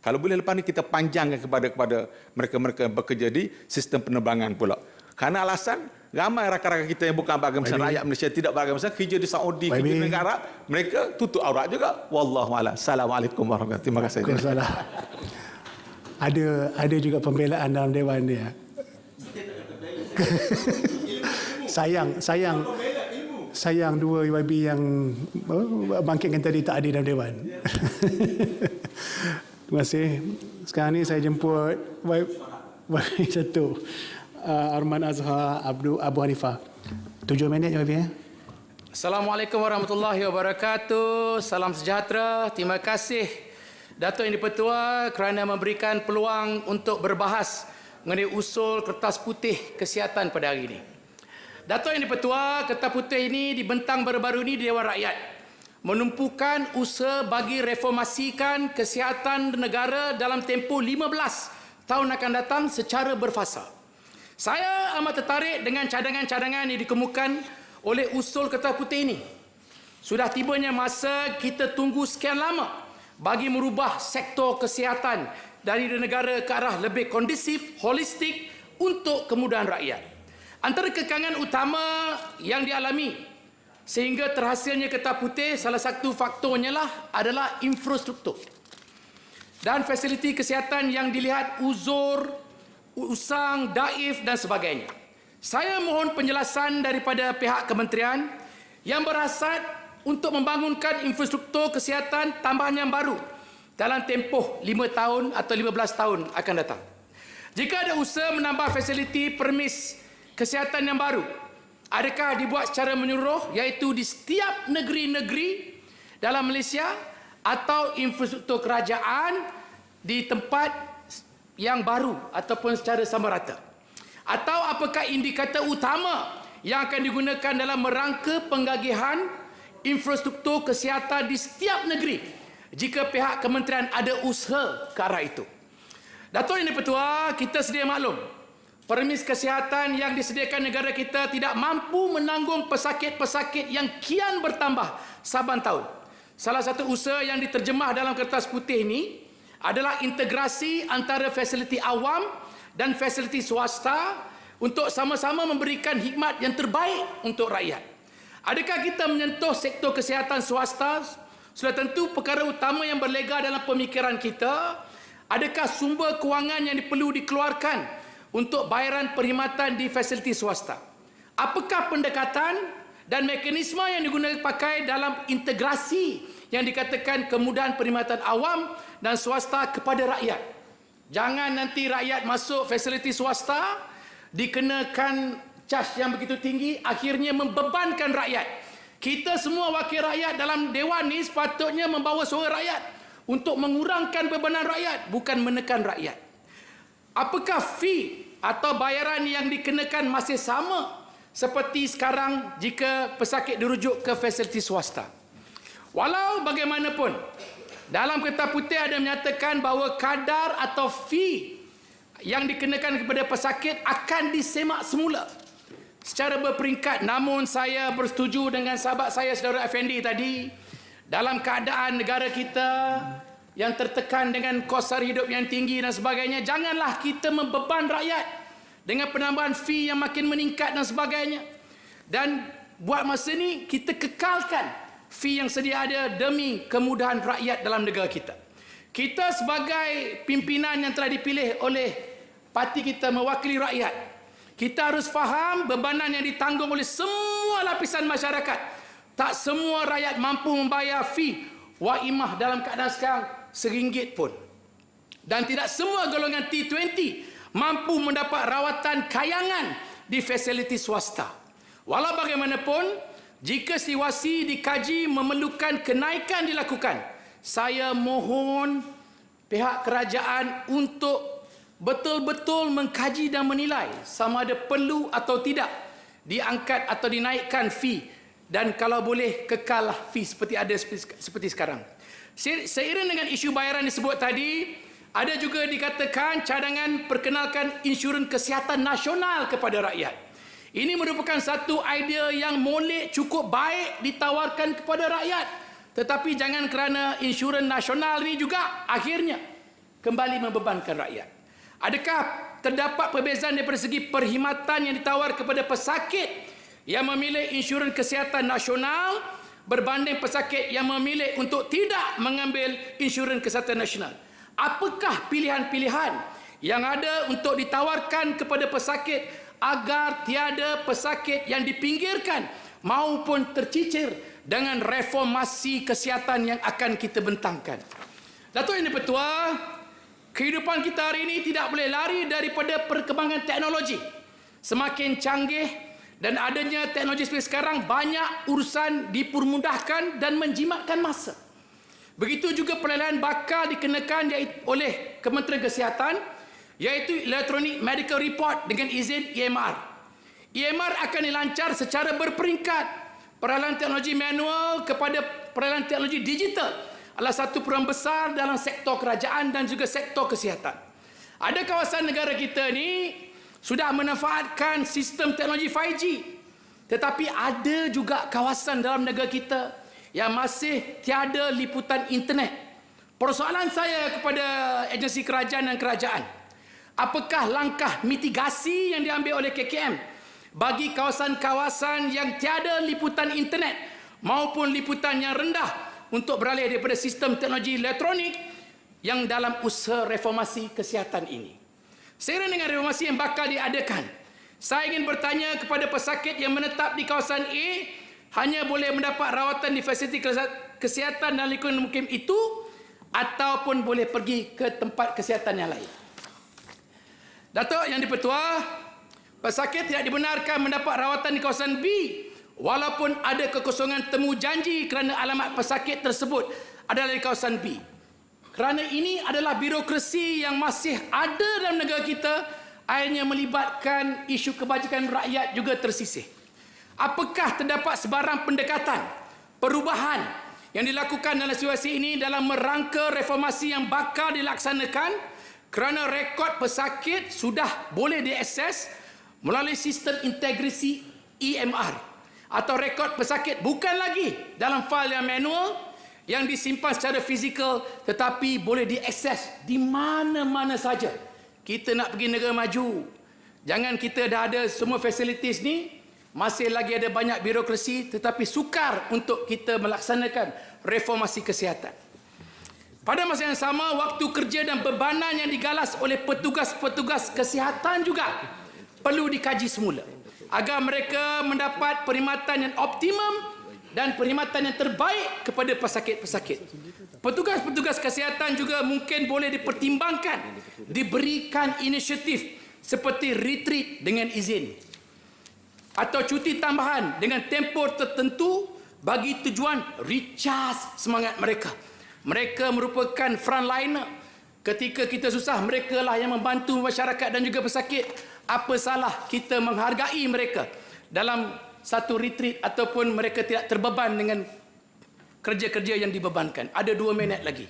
Kalau boleh lepas ni kita panjangkan kepada mereka-mereka yang bekerja di sistem penerbangan pula. Karena alasan ramai rakan-rakan kita yang bukan beragama Islam, rakyat Malaysia tidak beragama Islam, kerja di Saudi, kerja di negara Arab, mereka tutup aurat juga. Wallahu a'lam. Assalamualaikum warahmatullahi wabarakatuh. Terima kasih. Salah. Ada juga pembelaan dalam dewan dia. Sayang dua YB yang bangkitkan tadi tak ada dalam dewan. Terima kasih. Sekarang ni saya jemput YB satu, Arman Azhar Abu Hanifah. 7 minit YB ya. Assalamualaikum warahmatullahi wabarakatuh. Salam sejahtera. Terima kasih Dato' Yang di-Pertua kerana memberikan peluang untuk berbahas mengenai usul Kertas Putih Kesihatan pada hari ini. Dato' Yang di-Pertua, Kertas Putih ini dibentang baru-baru ini di Dewan Rakyat, menumpukan usaha bagi reformasikan kesihatan negara dalam tempoh 15 tahun akan datang secara berfasa. Saya amat tertarik dengan cadangan-cadangan yang dikemukakan oleh usul Kertas Putih ini. Sudah tibanya masa kita tunggu sekian lama bagi merubah sektor kesihatan dari negara ke arah lebih kondusif, holistik untuk kemudahan rakyat. Antara kekangan utama yang dialami sehingga terhasilnya Kertas Putih, salah satu faktornya adalah infrastruktur dan fasiliti kesihatan yang dilihat uzur, usang, daif dan sebagainya. Saya mohon penjelasan daripada pihak kementerian yang berhasrat untuk membangunkan infrastruktur kesihatan tambahan yang baru dalam tempoh 5 tahun atau 15 tahun akan datang. Jika ada usaha menambah fasiliti permis kesihatan yang baru, adakah dibuat secara menyeluruh, iaitu di setiap negeri-negeri dalam Malaysia, atau infrastruktur kerajaan di tempat yang baru ataupun secara sama rata? Atau apakah indikator utama yang akan digunakan dalam merangka penggagihan infrastruktur kesihatan di setiap negeri jika pihak kementerian ada usaha ke arah itu? Dato' Yang di-Pertua, kita sedia maklum permis kesihatan yang disediakan negara kita tidak mampu menanggung pesakit-pesakit yang kian bertambah saban tahun. Salah satu usaha yang diterjemah dalam Kertas Putih ini adalah integrasi antara fasiliti awam dan fasiliti swasta untuk sama-sama memberikan khidmat yang terbaik untuk rakyat. Adakah kita menyentuh sektor kesihatan swasta? Sudah tentu perkara utama yang berlega dalam pemikiran kita. Adakah sumber kewangan yang perlu dikeluarkan untuk bayaran perkhidmatan di fasiliti swasta? Apakah pendekatan dan mekanisme yang digunakan pakai dalam integrasi yang dikatakan kemudahan perkhidmatan awam dan swasta kepada rakyat? Jangan nanti rakyat masuk fasiliti swasta dikenakan cas yang begitu tinggi, akhirnya membebankan rakyat. Kita semua wakil rakyat dalam dewan ni sepatutnya membawa suara rakyat untuk mengurangkan bebanan rakyat, bukan menekan rakyat. Apakah fee atau bayaran yang dikenakan masih sama seperti sekarang jika pesakit dirujuk ke fasiliti swasta? Walau bagaimanapun, dalam Kertas Putih ada menyatakan bahawa kadar atau fee yang dikenakan kepada pesakit akan disemak semula secara berperingkat. Namun saya bersetuju dengan sahabat saya Saudara Effendi tadi, dalam keadaan negara kita yang tertekan dengan kos sara hidup yang tinggi dan sebagainya, janganlah kita membeban rakyat dengan penambahan fee yang makin meningkat dan sebagainya. Dan buat masa ini kita kekalkan fee yang sedia ada demi kemudahan rakyat dalam negara kita. Kita sebagai pimpinan yang telah dipilih oleh parti kita mewakili rakyat, kita harus faham bebanan yang ditanggung oleh semua lapisan masyarakat. Tak semua rakyat mampu membayar fee waimah dalam keadaan sekarang RM1 pun. Dan tidak semua golongan T20 mampu mendapat rawatan kayangan di fasiliti swasta. Walau bagaimanapun, jika situasi dikaji memerlukan kenaikan dilakukan, saya mohon pihak kerajaan untuk betul-betul mengkaji dan menilai sama ada perlu atau tidak diangkat atau dinaikkan fee, dan kalau boleh kekallah fee seperti ada seperti sekarang. Seiring dengan isu bayaran disebut tadi, Ada juga dikatakan cadangan perkenalkan insurans kesihatan nasional kepada rakyat. Ini merupakan satu idea yang molek cukup baik ditawarkan kepada rakyat. Tetapi jangan kerana insurans nasional ini juga akhirnya kembali membebankan rakyat. Adakah terdapat perbezaan daripada segi perkhidmatan yang ditawar kepada pesakit yang memilih insurans kesihatan nasional berbanding pesakit yang memilih untuk tidak mengambil insurans kesihatan nasional? Apakah pilihan-pilihan yang ada untuk ditawarkan kepada pesakit agar tiada pesakit yang dipinggirkan maupun tercicir dengan reformasi kesihatan yang akan kita bentangkan? Datuk Yang di-Pertua, kehidupan kita hari ini tidak boleh lari daripada perkembangan teknologi. Semakin canggih dan adanya teknologi seperti sekarang, banyak urusan dipermudahkan dan menjimatkan masa. Begitu juga penilaian bakal dikenakan oleh Kementerian Kesihatan, iaitu Electronic Medical Report dengan izin EMR. EMR akan dilancar secara berperingkat. Peralihan teknologi manual kepada peralihan teknologi digital adalah satu perubahan besar dalam sektor kerajaan dan juga sektor kesihatan. Ada kawasan negara kita ni sudah memanfaatkan sistem teknologi 5G. Tetapi ada juga kawasan dalam negara kita yang masih tiada liputan internet. Persoalan saya kepada agensi kerajaan dan kerajaan, apakah langkah mitigasi yang diambil oleh KKM bagi kawasan-kawasan yang tiada liputan internet maupun liputan yang rendah untuk beralih daripada sistem teknologi elektronik yang dalam usaha reformasi kesihatan ini? Seiring dengan reformasi yang bakal diadakan, saya ingin bertanya kepada pesakit yang menetap di kawasan A hanya boleh mendapat rawatan di fasiliti kesihatan dan lingkungan mukim itu ataupun boleh pergi ke tempat kesihatan yang lain. Datuk Yang di-Pertua, pesakit tidak dibenarkan mendapat rawatan di kawasan B walaupun ada kekosongan temu janji kerana alamat pesakit tersebut adalah di kawasan B. Kerana ini adalah birokrasi yang masih ada dalam negara kita, akhirnya melibatkan isu kebajikan rakyat juga tersisih. Apakah terdapat sebarang pendekatan, perubahan yang dilakukan dalam situasi ini dalam merangka reformasi yang bakal dilaksanakan kerana rekod pesakit sudah boleh diakses melalui sistem integrasi EMR atau rekod pesakit bukan lagi dalam fail yang manual yang disimpan secara fizikal tetapi boleh diakses di mana-mana saja. Kita nak pergi negara maju, jangan kita dah ada semua fasilitis ni, masih lagi ada banyak birokrasi tetapi sukar untuk kita melaksanakan reformasi kesihatan. Pada masa yang sama, waktu kerja dan bebanan yang digalas oleh petugas-petugas kesihatan juga perlu dikaji semula agar mereka mendapat perkhidmatan yang optimum dan perkhidmatan yang terbaik kepada pesakit-pesakit. Petugas-petugas kesihatan juga mungkin boleh dipertimbangkan diberikan inisiatif seperti retreat dengan izin atau cuti tambahan dengan tempoh tertentu bagi tujuan recharge semangat mereka. Mereka merupakan frontliner. Ketika kita susah, mereka lah yang membantu masyarakat dan juga pesakit. Apa salah kita menghargai mereka dalam satu retreat ataupun mereka tidak terbeban dengan kerja-kerja yang dibebankan. Ada 2 minit lagi.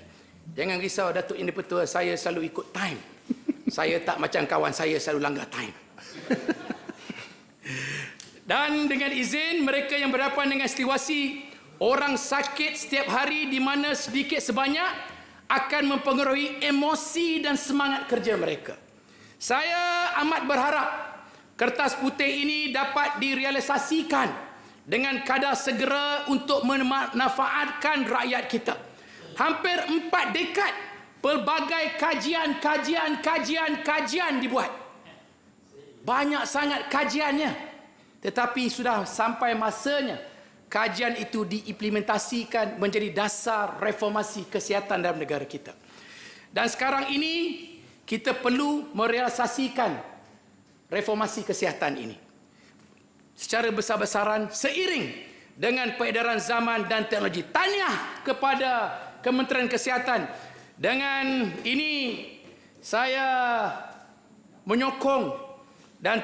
Jangan risau Datuk Yang di-Pertua, saya selalu ikut time. Saya tak macam kawan saya selalu langgar time. Dan dengan izin, mereka yang berhadapan dengan situasi orang sakit setiap hari di mana sedikit sebanyak akan mempengaruhi emosi dan semangat kerja mereka. Saya amat berharap kertas putih ini dapat direalisasikan dengan kadar segera untuk memanfaatkan rakyat kita. Hampir 4 dekad pelbagai kajian dibuat. Banyak sangat kajiannya. Tetapi sudah sampai masanya kajian itu diimplementasikan menjadi dasar reformasi kesihatan dalam negara kita. Dan sekarang ini kita perlu merealisasikan reformasi kesihatan ini secara besar-besaran seiring dengan peredaran zaman dan teknologi. Tahniah kepada Kementerian Kesihatan. Dengan ini saya menyokong dan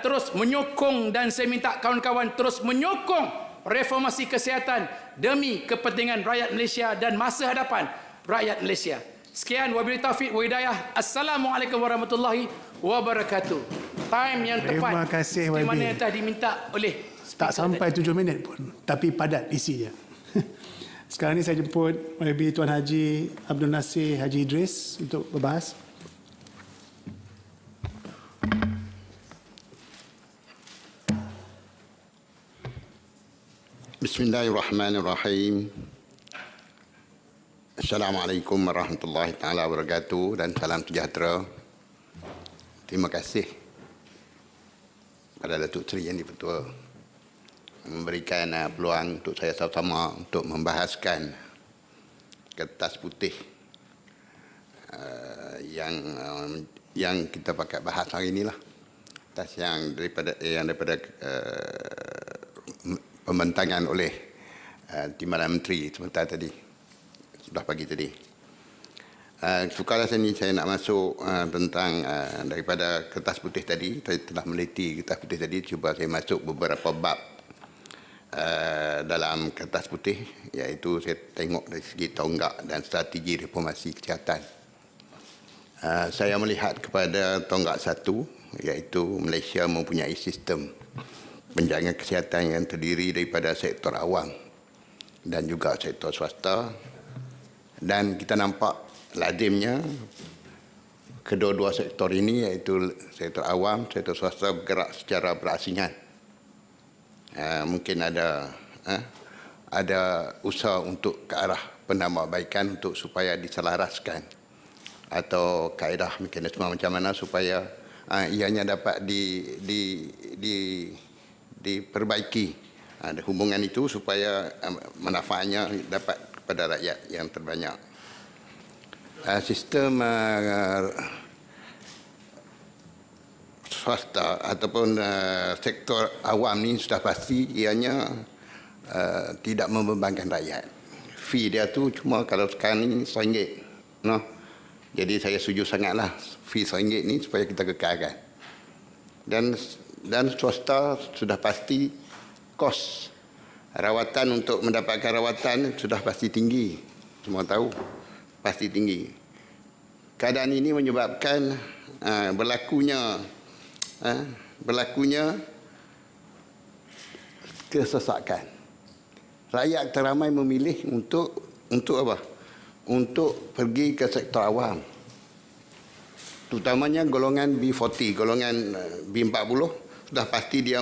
saya minta kawan-kawan terus menyokong reformasi kesihatan demi kepentingan rakyat Malaysia dan masa hadapan rakyat Malaysia. Sekian, wabillahi taufiq wa hidayah. Assalamualaikum warahmatullahi wabarakatuh. Time yang tepat. Terima kasih, seperti YB. mana yang telah diminta oleh Tak sampai 7 minit pun, tapi padat isinya. Sekarang ni saya jemput YB Tuan Haji Abdul Nasir Haji Idris untuk berbahas. Bismillahirrahmanirrahim. Assalamualaikum warahmatullahi taala wabarakatuh dan salam sejahtera. Terima kasih kepada Datuk Seri Yang di-Pertua memberikan peluang untuk saya sama-sama untuk membahaskan kertas putih yang kita pakai bahas hari inilah. Kertas yang daripada pembentangan oleh Timbalan Menteri sebentar tadi, sudah pagi tadi. Sukarlah saya nak masuk tentang daripada kertas putih tadi. Saya telah meliti kertas putih tadi, cuba saya masuk beberapa bab dalam kertas putih, iaitu saya tengok dari segi tonggak dan strategi reformasi kesihatan. Saya melihat kepada tonggak satu, iaitu Malaysia mempunyai sistem penjagaan kesihatan yang terdiri daripada sektor awam dan juga sektor swasta, dan kita nampak lazimnya kedua-dua sektor ini, iaitu sektor awam, sektor swasta, bergerak secara berasingan. Mungkin ada usaha untuk ke arah penambahbaikan untuk supaya diselaraskan, atau kaedah mekanisme macam mana supaya ianya dapat diperbaiki hubungan itu supaya manfaatnya dapat kepada rakyat yang terbanyak. Sistem swasta ataupun sektor awam ni sudah pasti ianya tidak membebankan rakyat. Fee dia tu cuma kalau sekarang ni RM1, no? Jadi saya setuju sangatlah fee RM1 ni supaya kita kekalkan. Dan swasta sudah pasti kos rawatan untuk mendapatkan rawatan sudah pasti tinggi. Semua tahu pasti tinggi. Keadaan ini menyebabkan berlakunya kesesakan. Rakyat teramai memilih untuk apa? Untuk pergi ke sektor awam. Terutamanya golongan B40, golongan B40 sudah pasti dia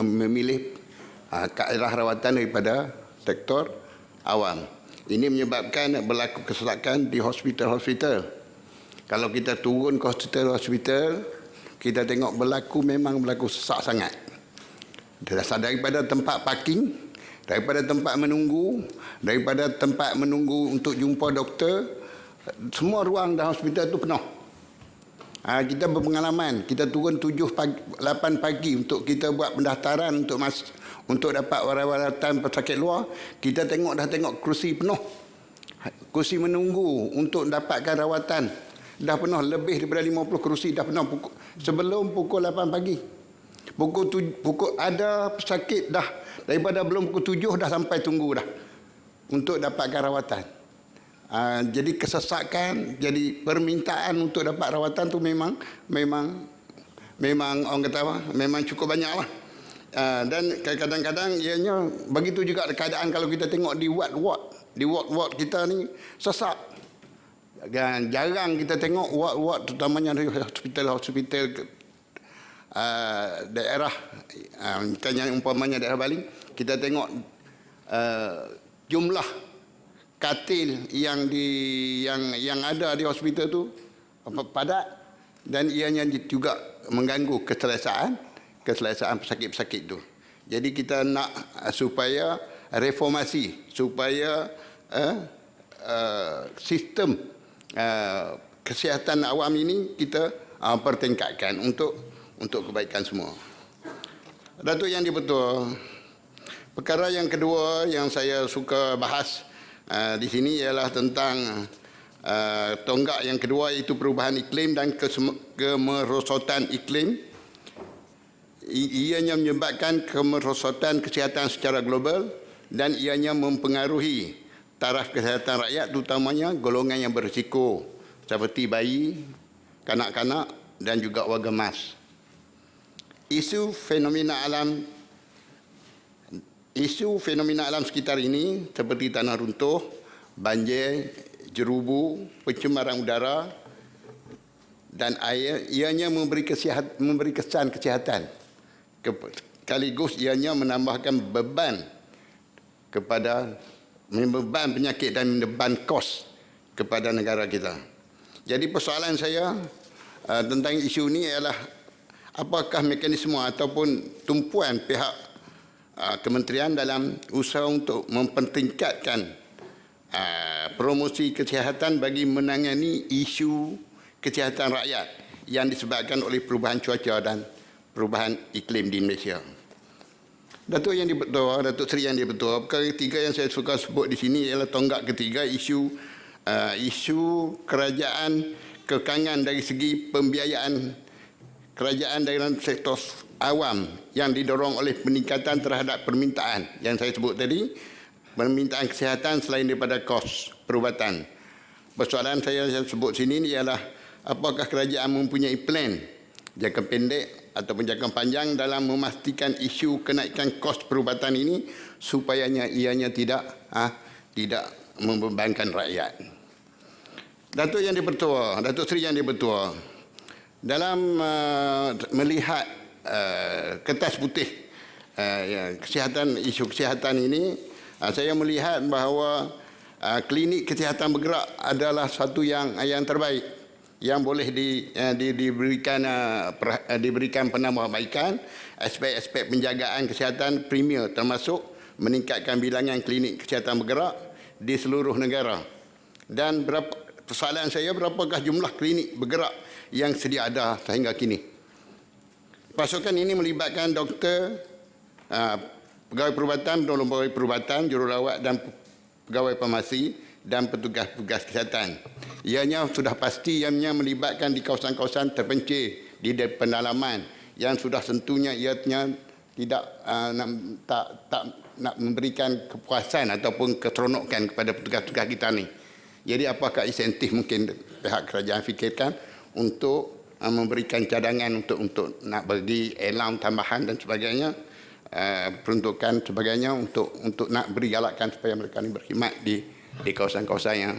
memilih kaedah rawatan daripada sektor awam. Ini menyebabkan berlaku kesesakan di hospital-hospital. Kalau kita turun ke hospital, kita tengok memang berlaku sesak sangat. Daripada tempat parking, daripada tempat menunggu untuk jumpa doktor, semua ruang dalam hospital itu penuh. Kita berpengalaman, kita turun 8 pagi untuk kita buat pendaftaran untuk dapat rawatan pesakit luar, kita dah tengok kerusi penuh. Kerusi menunggu untuk dapatkan rawatan dah penuh, lebih daripada 50 kerusi dah penuh sebelum pukul 8 pagi. Pukul ada pesakit dah daripada belum pukul 7 dah sampai tunggu dah untuk dapatkan rawatan. Jadi kesesakan, jadi permintaan untuk dapat rawatan tu memang orang kata apa? Memang cukup banyak lah. Dan kadang-kadang ianya begitu juga keadaan kalau kita tengok di ward kita ni sesak. Dan jarang kita tengok ward terutamanya di hospital daerah, kan yang umpamanya daerah Baling, kita tengok jumlah katil yang ada di hospital tu padat, dan ianya juga mengganggu keselesaan pesakit-pesakit tu. Jadi kita nak supaya reformasi, supaya sistem kesihatan awam ini kita pertingkatkan untuk kebaikan semua. Datuk Yang di-Pertua, perkara yang kedua yang saya suka bahas di sini ialah tentang tonggak yang kedua, iaitu perubahan iklim dan kemerosotan iklim. Ianya menyebabkan kemerosotan kesihatan secara global dan ianya mempengaruhi taraf kesihatan rakyat, terutamanya golongan yang berisiko seperti bayi, kanak-kanak dan juga warga emas. Isu fenomena alam sekitar ini seperti tanah runtuh, banjir, jerubu, pencemaran udara dan air, ianya memberi kesan kesihatan. Sekaligus ianya menambahkan beban penyakit dan beban kos kepada negara kita. Jadi persoalan saya tentang isu ini ialah apakah mekanisme ataupun tumpuan pihak kementerian dalam usaha untuk mempertingkatkan promosi kesihatan bagi menangani isu kesihatan rakyat yang disebabkan oleh perubahan cuaca dan perubahan iklim di Malaysia. Datuk Seri Yang di-Pertua, perkara ketiga yang saya suka sebut di sini ialah tonggak ketiga isu kerajaan, kekangan dari segi pembiayaan kerajaan dalam sektor awam yang didorong oleh peningkatan terhadap permintaan yang saya sebut tadi, permintaan kesihatan selain daripada kos perubatan. Persoalan saya yang sebut sini ialah apakah kerajaan mempunyai plan jangka pendek ataupun jangka panjang dalam memastikan isu kenaikan kos perubatan ini supaya ianya tidak membebankan rakyat. Datuk Seri Yang di-Pertua, dalam melihat kertas putih isu kesihatan ini, saya melihat bahawa klinik kesihatan bergerak adalah satu yang terbaik yang boleh diberikan penambahbaikan aspek-aspek penjagaan kesihatan premier, termasuk meningkatkan bilangan klinik kesihatan bergerak di seluruh negara. Dan persoalan saya, berapakah jumlah klinik bergerak yang sedia ada sehingga kini? Pasukan ini melibatkan doktor, pegawai perubatan, penolong pegawai perubatan, jururawat dan pegawai farmasi dan petugas-petugas kesihatan. Ianya sudah pasti ianya melibatkan di kawasan-kawasan terpencil di pendalaman yang sudah tentunya ianya tidak nak memberikan kepuasan ataupun keseronokan kepada petugas-petugas kita ni. Jadi apakah insentif mungkin pihak kerajaan fikirkan untuk memberikan cadangan untuk nak bagi alarm tambahan dan sebagainya, peruntukan sebagainya untuk nak beri galakan supaya mereka ni berkhidmat di kawasan-kawasan yang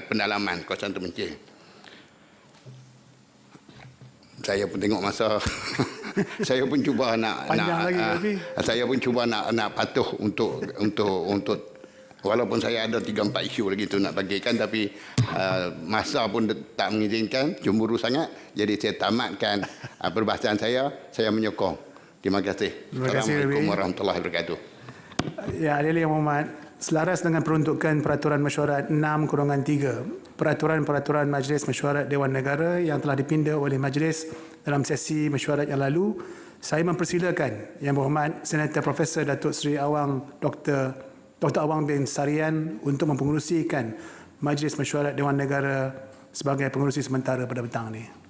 pendalaman, kawasan terpencil. Saya pun tengok masa saya pun cuba nak saya pun cuba nak patuh untuk walaupun saya ada 3-4 isu lagi tu nak bagikan, tapi masa pun tak mengizinkan, cemburu sangat. Jadi saya tamatkan perbahasan saya menyokong. Terima kasih. Assalamualaikum warahmatullahi wabarakatuh. Ya, Ahli Yang Berhormat, selaras dengan peruntukan Peraturan Mesyuarat 6/3, Peraturan Majlis Mesyuarat Dewan Negara yang telah dipinda oleh Majlis dalam sesi mesyuarat yang lalu, saya mempersilakan Yang Berhormat Senator Profesor Datuk Seri Awang Dr. Awang bin Sarian untuk mempengerusikan Majlis Mesyuarat Dewan Negara sebagai pengerusi sementara pada petang ini.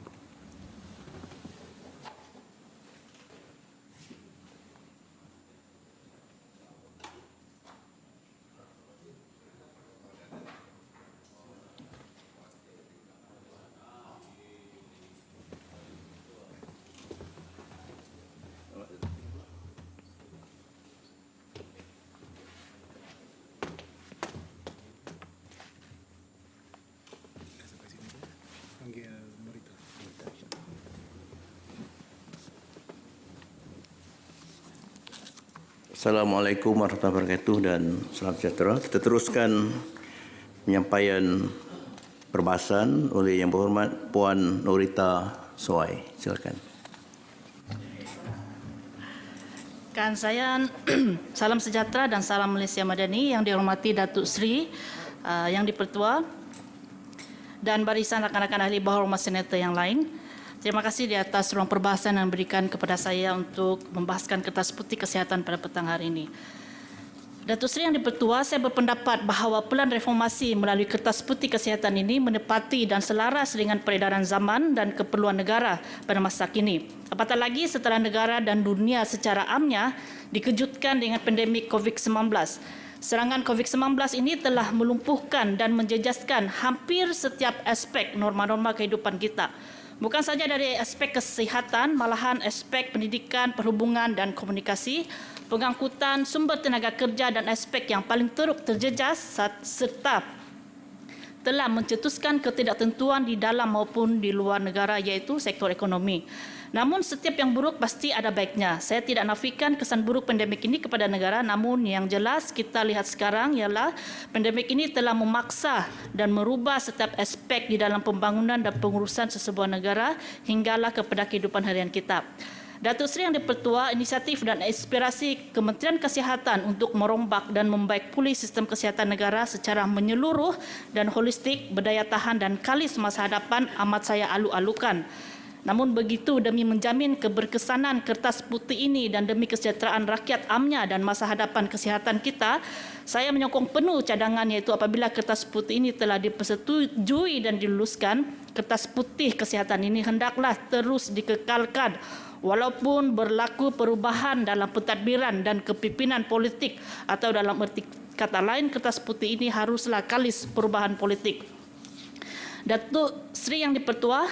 Assalamualaikum warahmatullahi wabarakatuh dan salam sejahtera. Kita teruskan penyampaian perbahasan oleh Yang Berhormat Puan Norita Soai. Silakan. Kan saya salam sejahtera dan salam Malaysia Madani yang dihormati Datuk Seri Yang di-Pertua dan barisan rakan-rakan ahli berhormat senator yang lain. Terima kasih di atas ruang perbahasan yang diberikan kepada saya untuk membahaskan kertas putih kesihatan pada petang hari ini. Datuk Seri Yang di-Pertua, saya berpendapat bahawa pelan reformasi melalui Kertas Putih Kesihatan ini menepati dan selaras dengan peredaran zaman dan keperluan negara pada masa kini. Apatah lagi setelah negara dan dunia secara amnya dikejutkan dengan pandemik COVID-19. Serangan COVID-19 ini telah melumpuhkan dan menjejaskan hampir setiap aspek norma-norma kehidupan kita. Bukan saja dari aspek kesihatan, malahan aspek pendidikan, perhubungan dan komunikasi, pengangkutan, sumber tenaga kerja dan aspek yang paling teruk terjejas serta telah mencetuskan ketidaktentuan di dalam maupun di luar negara, iaitu sektor ekonomi. Namun setiap yang buruk pasti ada baiknya. Saya tidak nafikan kesan buruk pandemik ini kepada negara, namun yang jelas kita lihat sekarang ialah pandemik ini telah memaksa dan merubah setiap aspek di dalam pembangunan dan pengurusan sesebuah negara hinggalah kepada kehidupan harian kita. Datuk Seri Yang di-Pertua, inisiatif dan inspirasi Kementerian Kesihatan untuk merombak dan membaik pulih sistem kesihatan negara secara menyeluruh dan holistik, berdaya tahan dan kalis masa hadapan amat saya alu-alukan. Namun begitu, demi menjamin keberkesanan Kertas Putih ini dan demi kesejahteraan rakyat amnya dan masa hadapan kesihatan kita, saya menyokong penuh cadangan, iaitu apabila Kertas Putih ini telah dipersetujui dan diluluskan, Kertas Putih Kesihatan ini hendaklah terus dikekalkan walaupun berlaku perubahan dalam pentadbiran dan kepimpinan politik, atau dalam erti kata lain, Kertas Putih ini haruslah kalis perubahan politik. Datuk Seri Yang di-Pertua,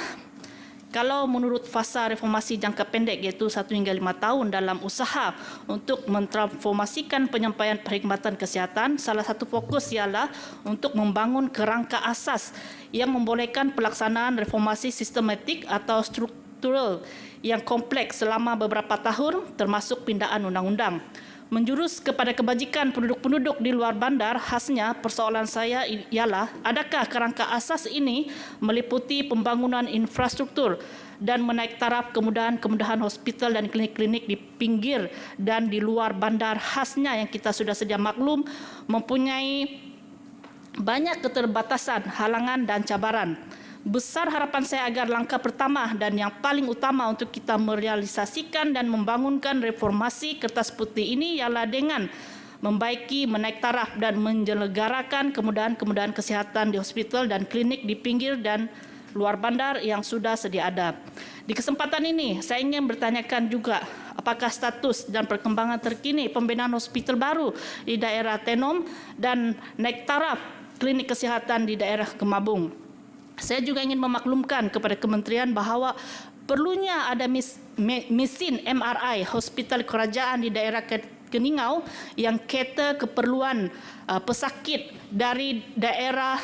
kalau menurut fasa reformasi jangka pendek, iaitu 1 hingga 5 tahun dalam usaha untuk mentransformasikan penyampaian perkhidmatan kesihatan, salah satu fokus ialah untuk membangun kerangka asas yang membolehkan pelaksanaan reformasi sistematik atau struktural yang kompleks selama beberapa tahun, termasuk pindaan undang-undang. Menjurus kepada kebajikan penduduk-penduduk di luar bandar, khasnya persoalan saya ialah adakah kerangka asas ini meliputi pembangunan infrastruktur dan menaik taraf kemudahan-kemudahan hospital dan klinik-klinik di pinggir dan di luar bandar, khasnya yang kita sudah sedia maklum mempunyai banyak keterbatasan, halangan dan cabaran. Besar harapan saya agar langkah pertama dan yang paling utama untuk kita merealisasikan dan membangunkan reformasi Kertas Putih ini ialah dengan membaiki, menaik taraf dan menyelenggarakan kemudahan-kemudahan kesihatan di hospital dan klinik di pinggir dan luar bandar yang sudah sedia ada. Di kesempatan ini, saya ingin bertanyakan juga apakah status dan perkembangan terkini pembinaan hospital baru di daerah Tenom dan naik taraf klinik kesihatan di daerah Kemabung. Saya juga ingin memaklumkan kepada kementerian bahawa perlunya ada mesin MRI hospital kerajaan di daerah Keningau yang cater keperluan pesakit dari daerah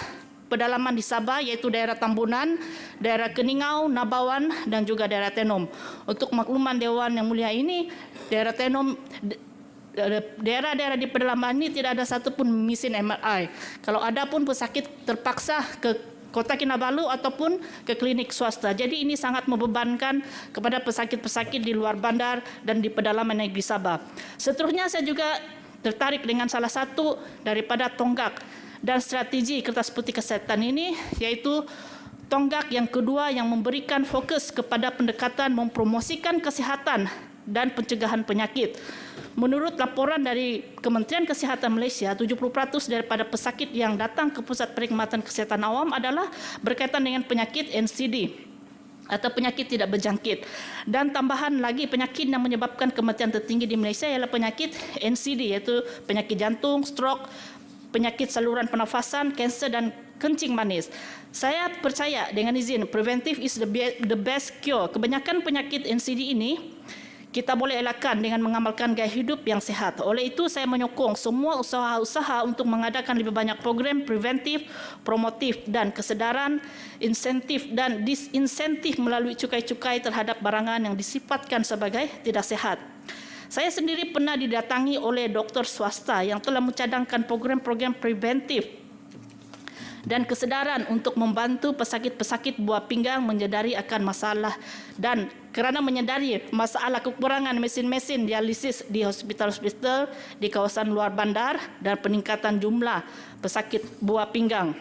pedalaman di Sabah, iaitu daerah Tambunan, daerah Keningau, Nabawan dan juga daerah Tenom. Untuk makluman Dewan Yang Mulia ini, daerah Tenom, daerah-daerah di pedalaman ini tidak ada satu pun mesin MRI. Kalau ada pun pesakit terpaksa ke Kota Kinabalu ataupun ke klinik swasta. Jadi ini sangat membebankan kepada pesakit-pesakit di luar bandar dan di pedalaman negeri Sabah. Seterusnya saya juga tertarik dengan salah satu daripada tonggak dan strategi Kertas Putih Kesehatan ini, yaitu tonggak yang kedua yang memberikan fokus kepada pendekatan mempromosikan kesihatan dan pencegahan penyakit. Menurut laporan dari Kementerian Kesihatan Malaysia, 70% daripada pesakit yang datang ke Pusat Perkhidmatan Kesihatan Awam adalah berkaitan dengan penyakit NCD atau penyakit tidak berjangkit. Dan tambahan lagi, penyakit yang menyebabkan kematian tertinggi di Malaysia ialah penyakit NCD, iaitu penyakit jantung, stroke, penyakit saluran pernafasan, kanser dan kencing manis. Saya percaya dengan izin, preventive is the best cure. Kebanyakan penyakit NCD ini kita boleh elakkan dengan mengamalkan gaya hidup yang sihat. Oleh itu, saya menyokong semua usaha-usaha untuk mengadakan lebih banyak program preventif, promotif dan kesedaran, insentif dan disinsentif melalui cukai-cukai terhadap barangan yang disifatkan sebagai tidak sihat. Saya sendiri pernah didatangi oleh doktor swasta yang telah mencadangkan program-program preventif dan kesedaran untuk membantu pesakit-pesakit buah pinggang menyedari akan masalah dan kerana menyedari masalah kekurangan mesin-mesin dialisis di hospital-hospital di kawasan luar bandar dan peningkatan jumlah pesakit buah pinggang.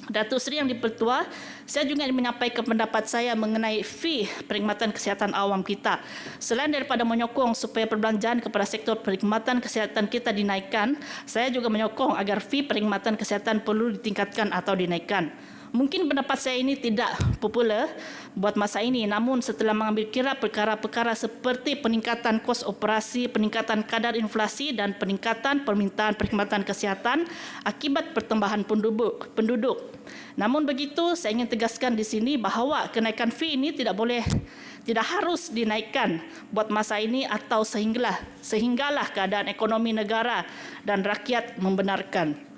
Datuk Seri Yang di-Pertua, saya juga ingin menyampaikan pendapat saya mengenai fee perkhidmatan kesihatan awam kita. Selain daripada menyokong supaya perbelanjaan kepada sektor perkhidmatan kesihatan kita dinaikkan, saya juga menyokong agar fee perkhidmatan kesihatan perlu ditingkatkan atau dinaikkan. Mungkin pendapat saya ini tidak popular buat masa ini, namun setelah mengambil kira perkara-perkara seperti peningkatan kos operasi, peningkatan kadar inflasi dan peningkatan permintaan perkhidmatan kesihatan akibat pertambahan penduduk. Namun begitu, saya ingin tegaskan di sini bahawa kenaikan fee ini tidak harus dinaikkan buat masa ini atau sehinggalah keadaan ekonomi negara dan rakyat membenarkan.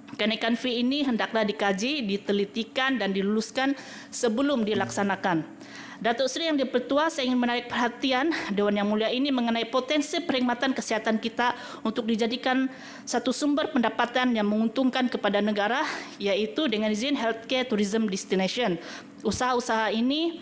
Kenaikan fee ini hendaklah dikaji, ditelitikan dan diluluskan sebelum dilaksanakan. Datuk Seri Yang di-Pertua, saya ingin menarik perhatian Dewan Yang Mulia ini mengenai potensi perkhidmatan kesihatan kita untuk dijadikan satu sumber pendapatan yang menguntungkan kepada negara, iaitu dengan izin Healthcare Tourism Destination. Usaha-usaha ini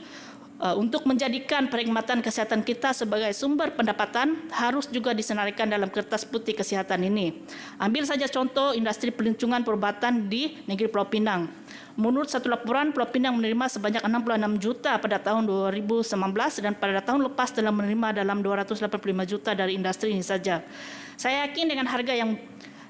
untuk menjadikan perkhidmatan kesihatan kita sebagai sumber pendapatan harus juga disenaraikan dalam kertas putih kesihatan ini. Ambil saja contoh industri pelancongan perubatan di negeri Pulau Pinang. Menurut satu laporan, Pulau Pinang menerima sebanyak 66 juta pada tahun 2019 dan pada tahun lepas telah menerima dalam 285 juta dari industri ini saja. Saya yakin dengan harga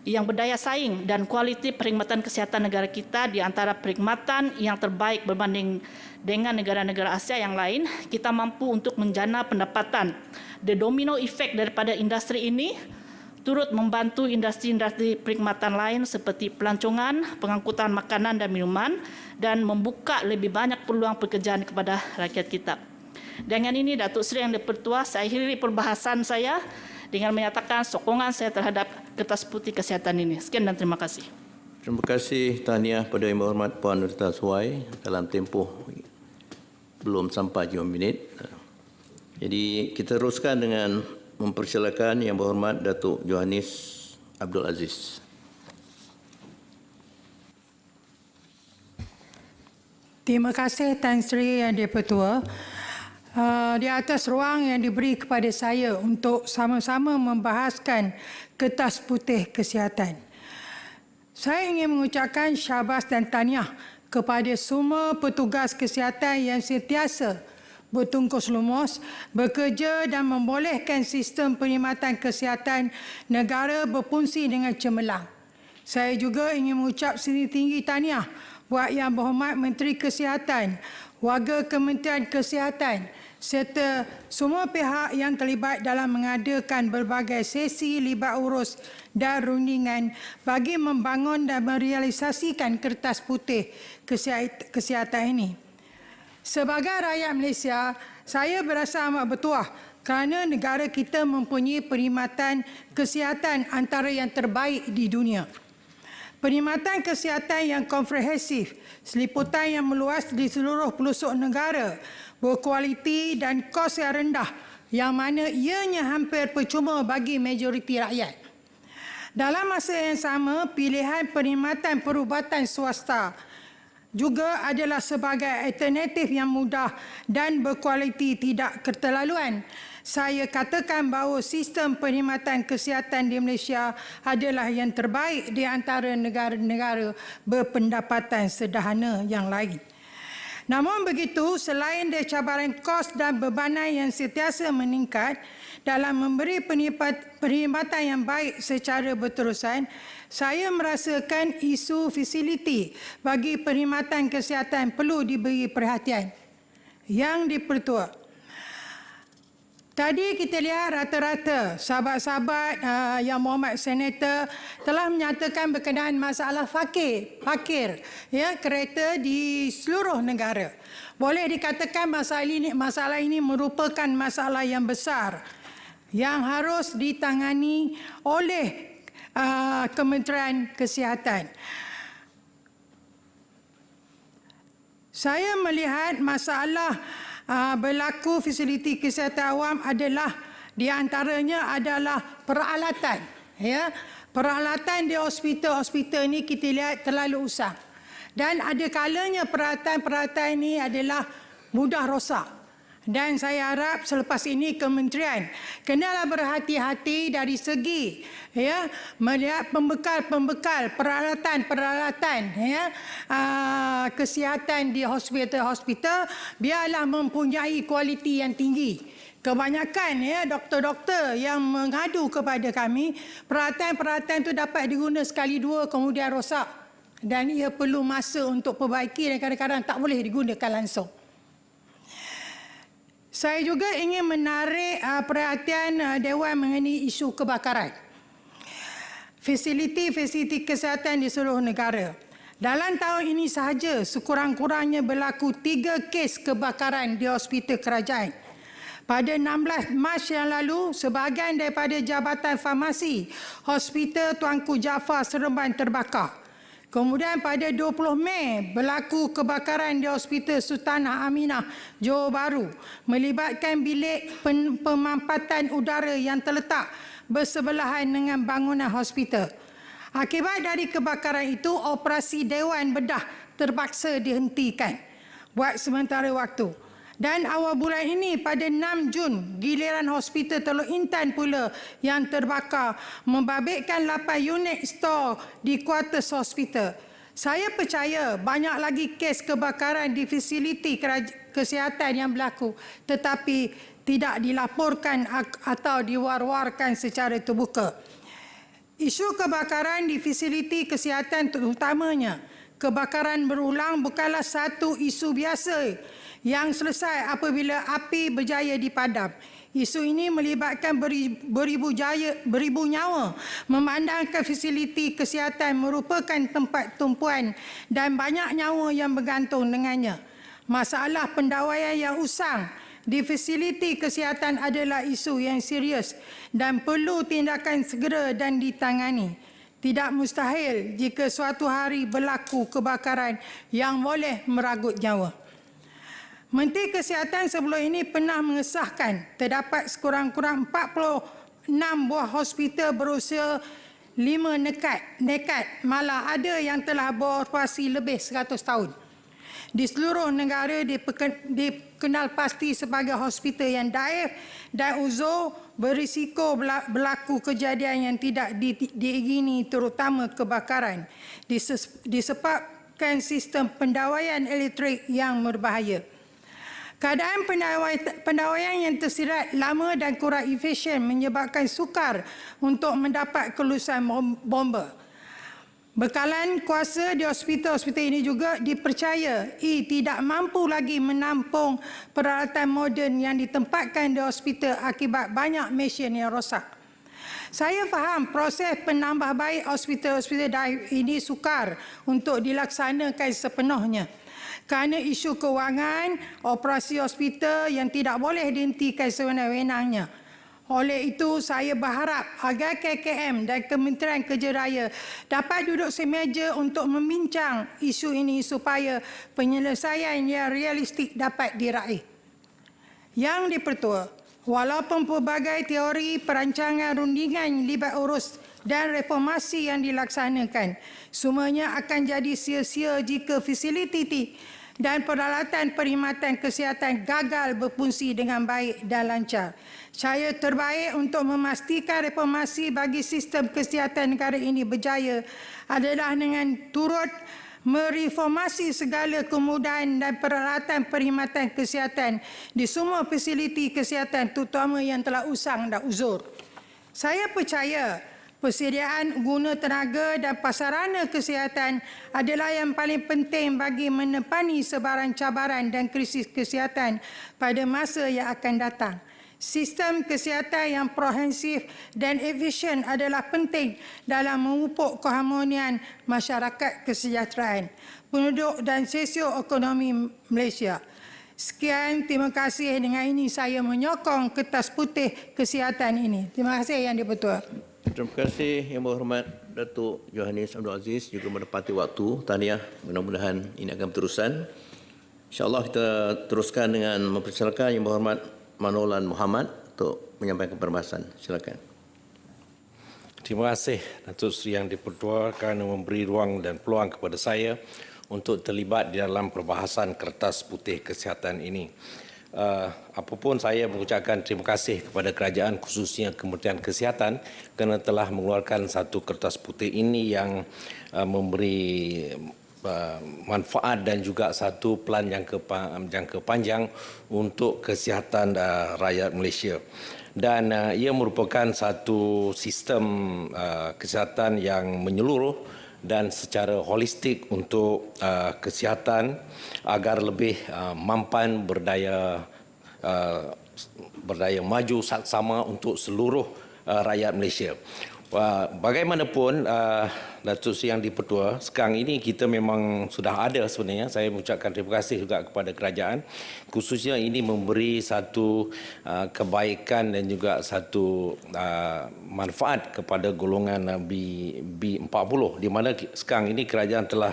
yang berdaya saing dan kualiti perkhidmatan kesihatan negara kita di antara perkhidmatan yang terbaik berbanding dengan negara-negara Asia yang lain, kita mampu untuk menjana pendapatan. The domino effect daripada industri ini turut membantu industri-industri perkhidmatan lain seperti pelancongan, pengangkutan makanan dan minuman dan membuka lebih banyak peluang pekerjaan kepada rakyat kita. Dengan ini, Datuk Seri Yang di-Pertua, saya akhiri perbahasan saya dengan menyatakan sokongan saya terhadap kertas putih kesihatan ini. Sekian dan terima kasih. Terima kasih tahniah pada Yang Berhormat Puan Nurita Suwai dalam tempoh belum sampai 5 minit. Jadi kita teruskan dengan mempersilakan Yang Berhormat Datuk Johannes Abdul Aziz. Terima kasih Tan Sri Yang di-Pertua. Di atas ruang yang diberi kepada saya untuk sama-sama membahaskan kertas putih kesihatan. Saya ingin mengucapkan syabas dan tahniah kepada semua petugas kesihatan yang sentiasa bertungkus lumus, bekerja dan membolehkan sistem perkhidmatan kesihatan negara berfungsi dengan cemerlang. Saya juga ingin mengucap setinggi-tinggi tahniah buat Yang Berhormat Menteri Kesihatan, warga Kementerian Kesihatan serta semua pihak yang terlibat dalam mengadakan berbagai sesi libat urus dan rundingan bagi membangun dan merealisasikan kertas putih kesihatan ini. Sebagai rakyat Malaysia, saya berasa amat bertuah kerana negara kita mempunyai perkhidmatan kesihatan antara yang terbaik di dunia. Perkhidmatan kesihatan yang komprehensif, seliputan yang meluas di seluruh pelosok negara, berkualiti dan kos yang rendah, yang mana ianya hampir percuma bagi majoriti rakyat. Dalam masa yang sama, pilihan perkhidmatan perubatan swasta juga adalah sebagai alternatif yang mudah dan berkualiti tidak keterlaluan. Saya katakan bahawa sistem perkhidmatan kesihatan di Malaysia adalah yang terbaik di antara negara-negara berpendapatan sederhana yang lain. Namun begitu, selain dari cabaran kos dan bebanan yang sentiasa meningkat dalam memberi perkhidmatan yang baik secara berterusan, saya merasakan isu fasiliti bagi perkhidmatan kesihatan perlu diberi perhatian. Yang di-Pertua, tadi kita lihat rata-rata sahabat-sahabat Yang Berhormat Senator telah menyatakan berkenaan masalah fakir kereta di seluruh negara. Boleh dikatakan masalah ini merupakan masalah yang besar yang harus ditangani oleh Kementerian Kesihatan. Saya melihat masalah berlaku fasiliti kesihatan awam adalah di antaranya adalah peralatan. Peralatan di hospital ini kita lihat terlalu usang. Dan ada kalanya peralatan ini adalah mudah rosak. Dan saya harap selepas ini kementerian kenalah berhati-hati dari segi melihat pembekal peralatan kesihatan di hospital biarlah mempunyai kualiti yang tinggi. Kebanyakan doktor-doktor yang mengadu kepada kami, peralatan itu dapat diguna sekali dua kemudian rosak dan ia perlu masa untuk perbaiki dan kadang-kadang tak boleh digunakan langsung. Saya juga ingin menarik perhatian Dewan mengenai isu kebakaran. Fasiliti kesihatan di seluruh negara. Dalam tahun ini sahaja sekurang-kurangnya berlaku 3 kes kebakaran di hospital kerajaan. Pada 16 Mac yang lalu, sebahagian daripada Jabatan Farmasi Hospital Tuanku Jaafar Seremban terbakar. Kemudian pada 20 Mei berlaku kebakaran di Hospital Sultanah Aminah, Johor Bahru melibatkan bilik pemampatan udara yang terletak bersebelahan dengan bangunan hospital. Akibat dari kebakaran itu, operasi Dewan Bedah terpaksa dihentikan buat sementara waktu. Dan awal bulan ini pada 6 Jun, giliran Hospital Teluk Intan pula yang terbakar membabitkan 8 unit stor di kuartus hospital. Saya percaya banyak lagi kes kebakaran di fasiliti kesihatan yang berlaku tetapi tidak dilaporkan atau diwar-warkan secara terbuka. Isu kebakaran di fasiliti kesihatan terutamanya kebakaran berulang bukanlah satu isu biasa yang selesai apabila api berjaya dipadam. Isu ini melibatkan beribu nyawa, memandangkan fasiliti kesihatan merupakan tempat tumpuan dan banyak nyawa yang bergantung dengannya. Masalah pendawaian yang usang di fasiliti kesihatan adalah isu yang serius dan perlu tindakan segera dan ditangani. Tidak mustahil jika suatu hari berlaku kebakaran yang boleh meragut nyawa. Menteri Kesihatan sebelum ini pernah mengesahkan terdapat sekurang-kurang 46 buah hospital berusia 5 dekad, malah ada yang telah beroperasi lebih 100 tahun. Di seluruh negara dikenal pasti sebagai hospital yang daif dan uzur, berisiko berlaku kejadian yang tidak diingini terutama kebakaran disebabkan sistem pendawaian elektrik yang berbahaya. Keadaan pendawaian yang tersirat lama dan kurang efisien menyebabkan sukar untuk mendapat kelulusan bomba. Bekalan kuasa di hospital-hospital ini juga dipercaya tidak mampu lagi menampung peralatan moden yang ditempatkan di hospital akibat banyak mesin yang rosak. Saya faham proses penambahbaik hospital-hospital daif ini sukar untuk dilaksanakan sepenuhnya. Kerana isu kewangan, operasi hospital yang tidak boleh dihentikan sewenang-wenangnya. Oleh itu, saya berharap agar KKM dan Kementerian Kerja Raya dapat duduk semeja untuk membincang isu ini supaya penyelesaian yang realistik dapat diraih. Yang di-Pertua, walaupun pelbagai teori perancangan rundingan libat urus dan reformasi yang dilaksanakan, semuanya akan jadi sia-sia jika fasiliti dan peralatan perkhidmatan kesihatan gagal berfungsi dengan baik dan lancar. Cara terbaik untuk memastikan reformasi bagi sistem kesihatan negara ini berjaya adalah dengan turut mereformasi segala kemudahan dan peralatan perkhidmatan kesihatan di semua fasiliti kesihatan terutama yang telah usang dan uzur. Saya percaya persediaan guna tenaga dan prasarana kesihatan adalah yang paling penting bagi menepani sebarang cabaran dan krisis kesihatan pada masa yang akan datang. Sistem kesihatan yang komprehensif dan efisien adalah penting dalam memupuk keharmonian masyarakat kesejahteraan penduduk dan sosioekonomi Malaysia. Sekian, terima kasih. Dengan ini saya menyokong Kertas Putih Kesihatan ini. Terima kasih Yang di-Pertua. Terima kasih Yang Berhormat Datuk Johannes Abdul Aziz juga menepati waktu. Tahniah, mudah-mudahan ini akan berterusan. InsyaAllah kita teruskan dengan mempersilakan Yang Berhormat Manolan Muhammad untuk menyampaikan perbahasan. Silakan. Terima kasih Datuk Seri Yang di-Pertua kerana memberi ruang dan peluang kepada saya untuk terlibat di dalam perbahasan Kertas Putih Kesihatan ini. apapun saya mengucapkan terima kasih kepada kerajaan khususnya Kementerian Kesihatan kerana telah mengeluarkan satu kertas putih ini yang memberi manfaat dan juga satu plan jangka panjang untuk kesihatan rakyat Malaysia. Dan ia merupakan satu sistem kesihatan yang menyeluruh dan secara holistik untuk kesihatan agar lebih mampan berdaya maju saksama untuk seluruh rakyat Malaysia. Bagaimanapun Datuk Seri Yang di-Pertua, sekarang ini kita memang sudah ada sebenarnya. Saya mengucapkan terima kasih juga kepada kerajaan. Khususnya ini memberi satu kebaikan dan juga satu manfaat kepada golongan B40, di mana sekarang ini kerajaan telah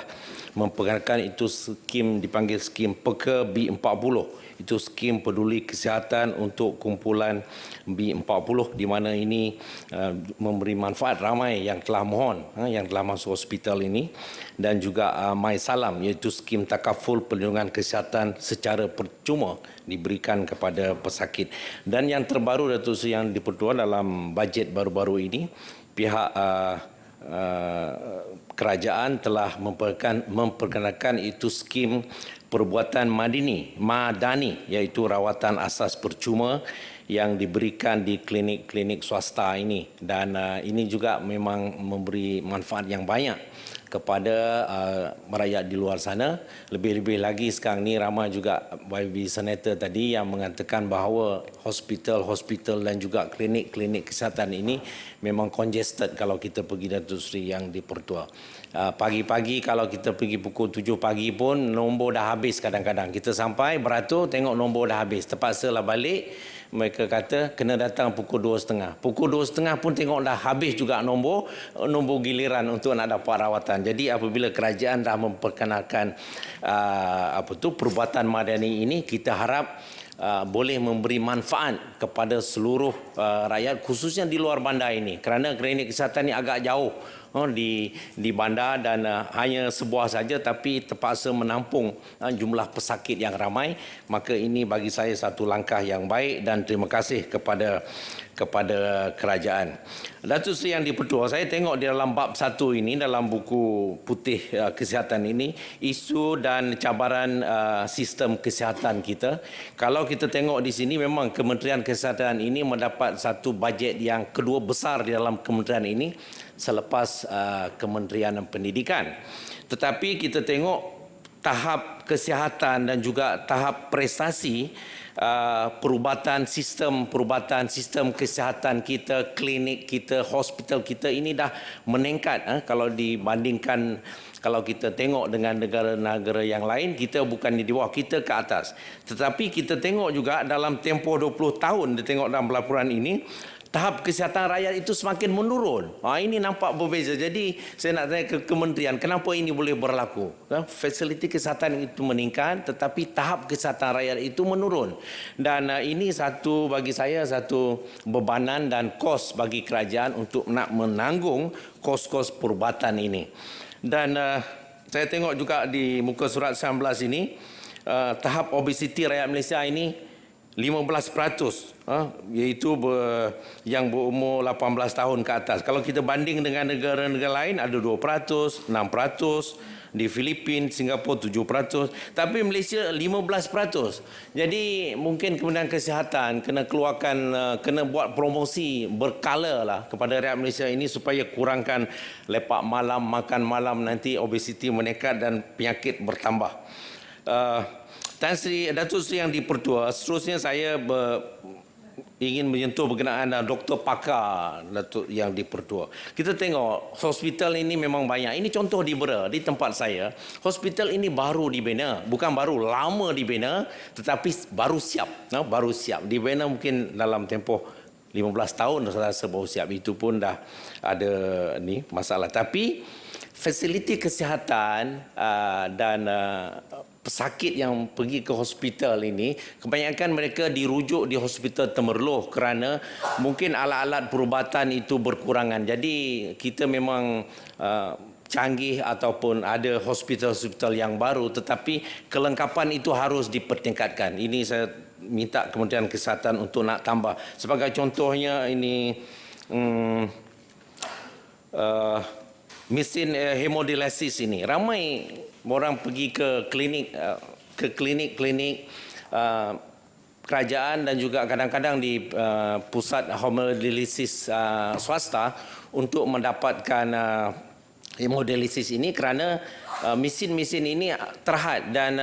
memperkenalkan itu skim dipanggil skim Peka B40. Itu skim peduli kesihatan untuk kumpulan B40, di mana ini memberi manfaat ramai yang telah mohon, yang telah masuk hospital ini, dan juga My Salam, iaitu skim takaful perlindungan kesihatan secara percuma diberikan kepada pesakit. Dan yang terbaru Datuk Seri Yang di-Pertua, dalam bajet baru-baru ini pihak kerajaan telah memperkenalkan itu skim perbuatan madani, iaitu rawatan asas percuma yang diberikan di klinik-klinik swasta ini. Dan ini juga memang memberi manfaat yang banyak kepada rakyat di luar sana. Lebih-lebih lagi sekarang ni ramai juga YB Senator tadi yang mengatakan bahawa hospital dan juga klinik-klinik kesihatan ini memang congested kalau kita pergi Datuk Seri Yang di-Pertua. Pagi-pagi kalau kita pergi pukul 7 pagi pun nombor dah habis kadang-kadang. Kita sampai beratur tengok nombor dah habis. Terpaksalah balik. Mereka kata kena datang pukul 2.30. Pukul 2.30 pun tengok dah habis juga nombor giliran untuk nak dapat rawatan. Jadi apabila kerajaan dah memperkenalkan perubatan madani ini, kita harap boleh memberi manfaat kepada seluruh rakyat, khususnya di luar bandar ini. Kerana klinik kesihatan ini agak jauh di bandar dan hanya sebuah saja, tapi terpaksa menampung jumlah pesakit yang ramai. Maka ini bagi saya satu langkah yang baik dan terima kasih kepada kerajaan. Datuk Seri Yang di-Pertua, saya tengok di dalam bab 1 ini, dalam buku putih kesihatan ini, isu dan cabaran sistem kesihatan kita. Kalau kita tengok di sini, memang Kementerian Kesihatan ini mendapat satu bajet yang kedua besar di dalam kementerian ini selepas Kementerian Pendidikan. Tetapi kita tengok tahap kesihatan dan juga tahap prestasi perubatan sistem kesihatan kita, klinik kita, hospital kita ini dah meningkat. Kalau dibandingkan, kalau kita tengok dengan negara-negara yang lain, kita bukan di bawah, kita ke atas. Tetapi kita tengok juga dalam tempoh 20 tahun, kita tengok dalam laporan ini, tahap kesihatan rakyat itu semakin menurun. Ini nampak berbeza. Jadi saya nak tanya ke kementerian, kenapa ini boleh berlaku? Fasiliti kesihatan itu meningkat, tetapi tahap kesihatan rakyat itu menurun. Dan ini bagi saya satu bebanan dan kos bagi kerajaan untuk nak menanggung kos-kos perubatan ini. Dan saya tengok juga di muka surat 19 ini, tahap obesiti rakyat Malaysia ini 15%, iaitu yang berumur 18 tahun ke atas. Kalau kita banding dengan negara-negara lain, ada 2%, 6%, di Filipina, Singapura 7%, tapi Malaysia 15%. Jadi mungkin Kementerian Kesihatan kena buat promosi berkala lah kepada rakyat Malaysia ini supaya kurangkan lepak malam, makan malam, nanti obesiti meningkat dan penyakit bertambah. Datuk Seri Yang di-Pertua, seterusnya saya ingin menyentuh berkenaan doktor pakar Datuk Yang di-Pertua. Kita tengok hospital ini memang banyak. Ini contoh di Bera, di tempat saya. Hospital ini baru dibina, bukan baru, lama dibina, tetapi baru siap. Baru siap. Dibina mungkin dalam tempoh 15 tahun saya rasa baru siap. Itu pun dah ada masalah. Tapi fasiliti kesihatan dan pesakit yang pergi ke hospital ini, kebanyakan mereka dirujuk di hospital Temerloh kerana mungkin alat-alat perubatan itu berkurangan. Jadi kita memang canggih ataupun ada hospital-hospital yang baru, tetapi kelengkapan itu harus dipertingkatkan. Ini saya minta Kementerian Kesihatan untuk nak tambah. Sebagai contohnya ini mesin hemodialisis ini. Ramai orang pergi ke klinik kerajaan dan juga kadang-kadang di pusat hemodialisis swasta untuk mendapatkan hemodialisis ini kerana mesin-mesin ini terhad dan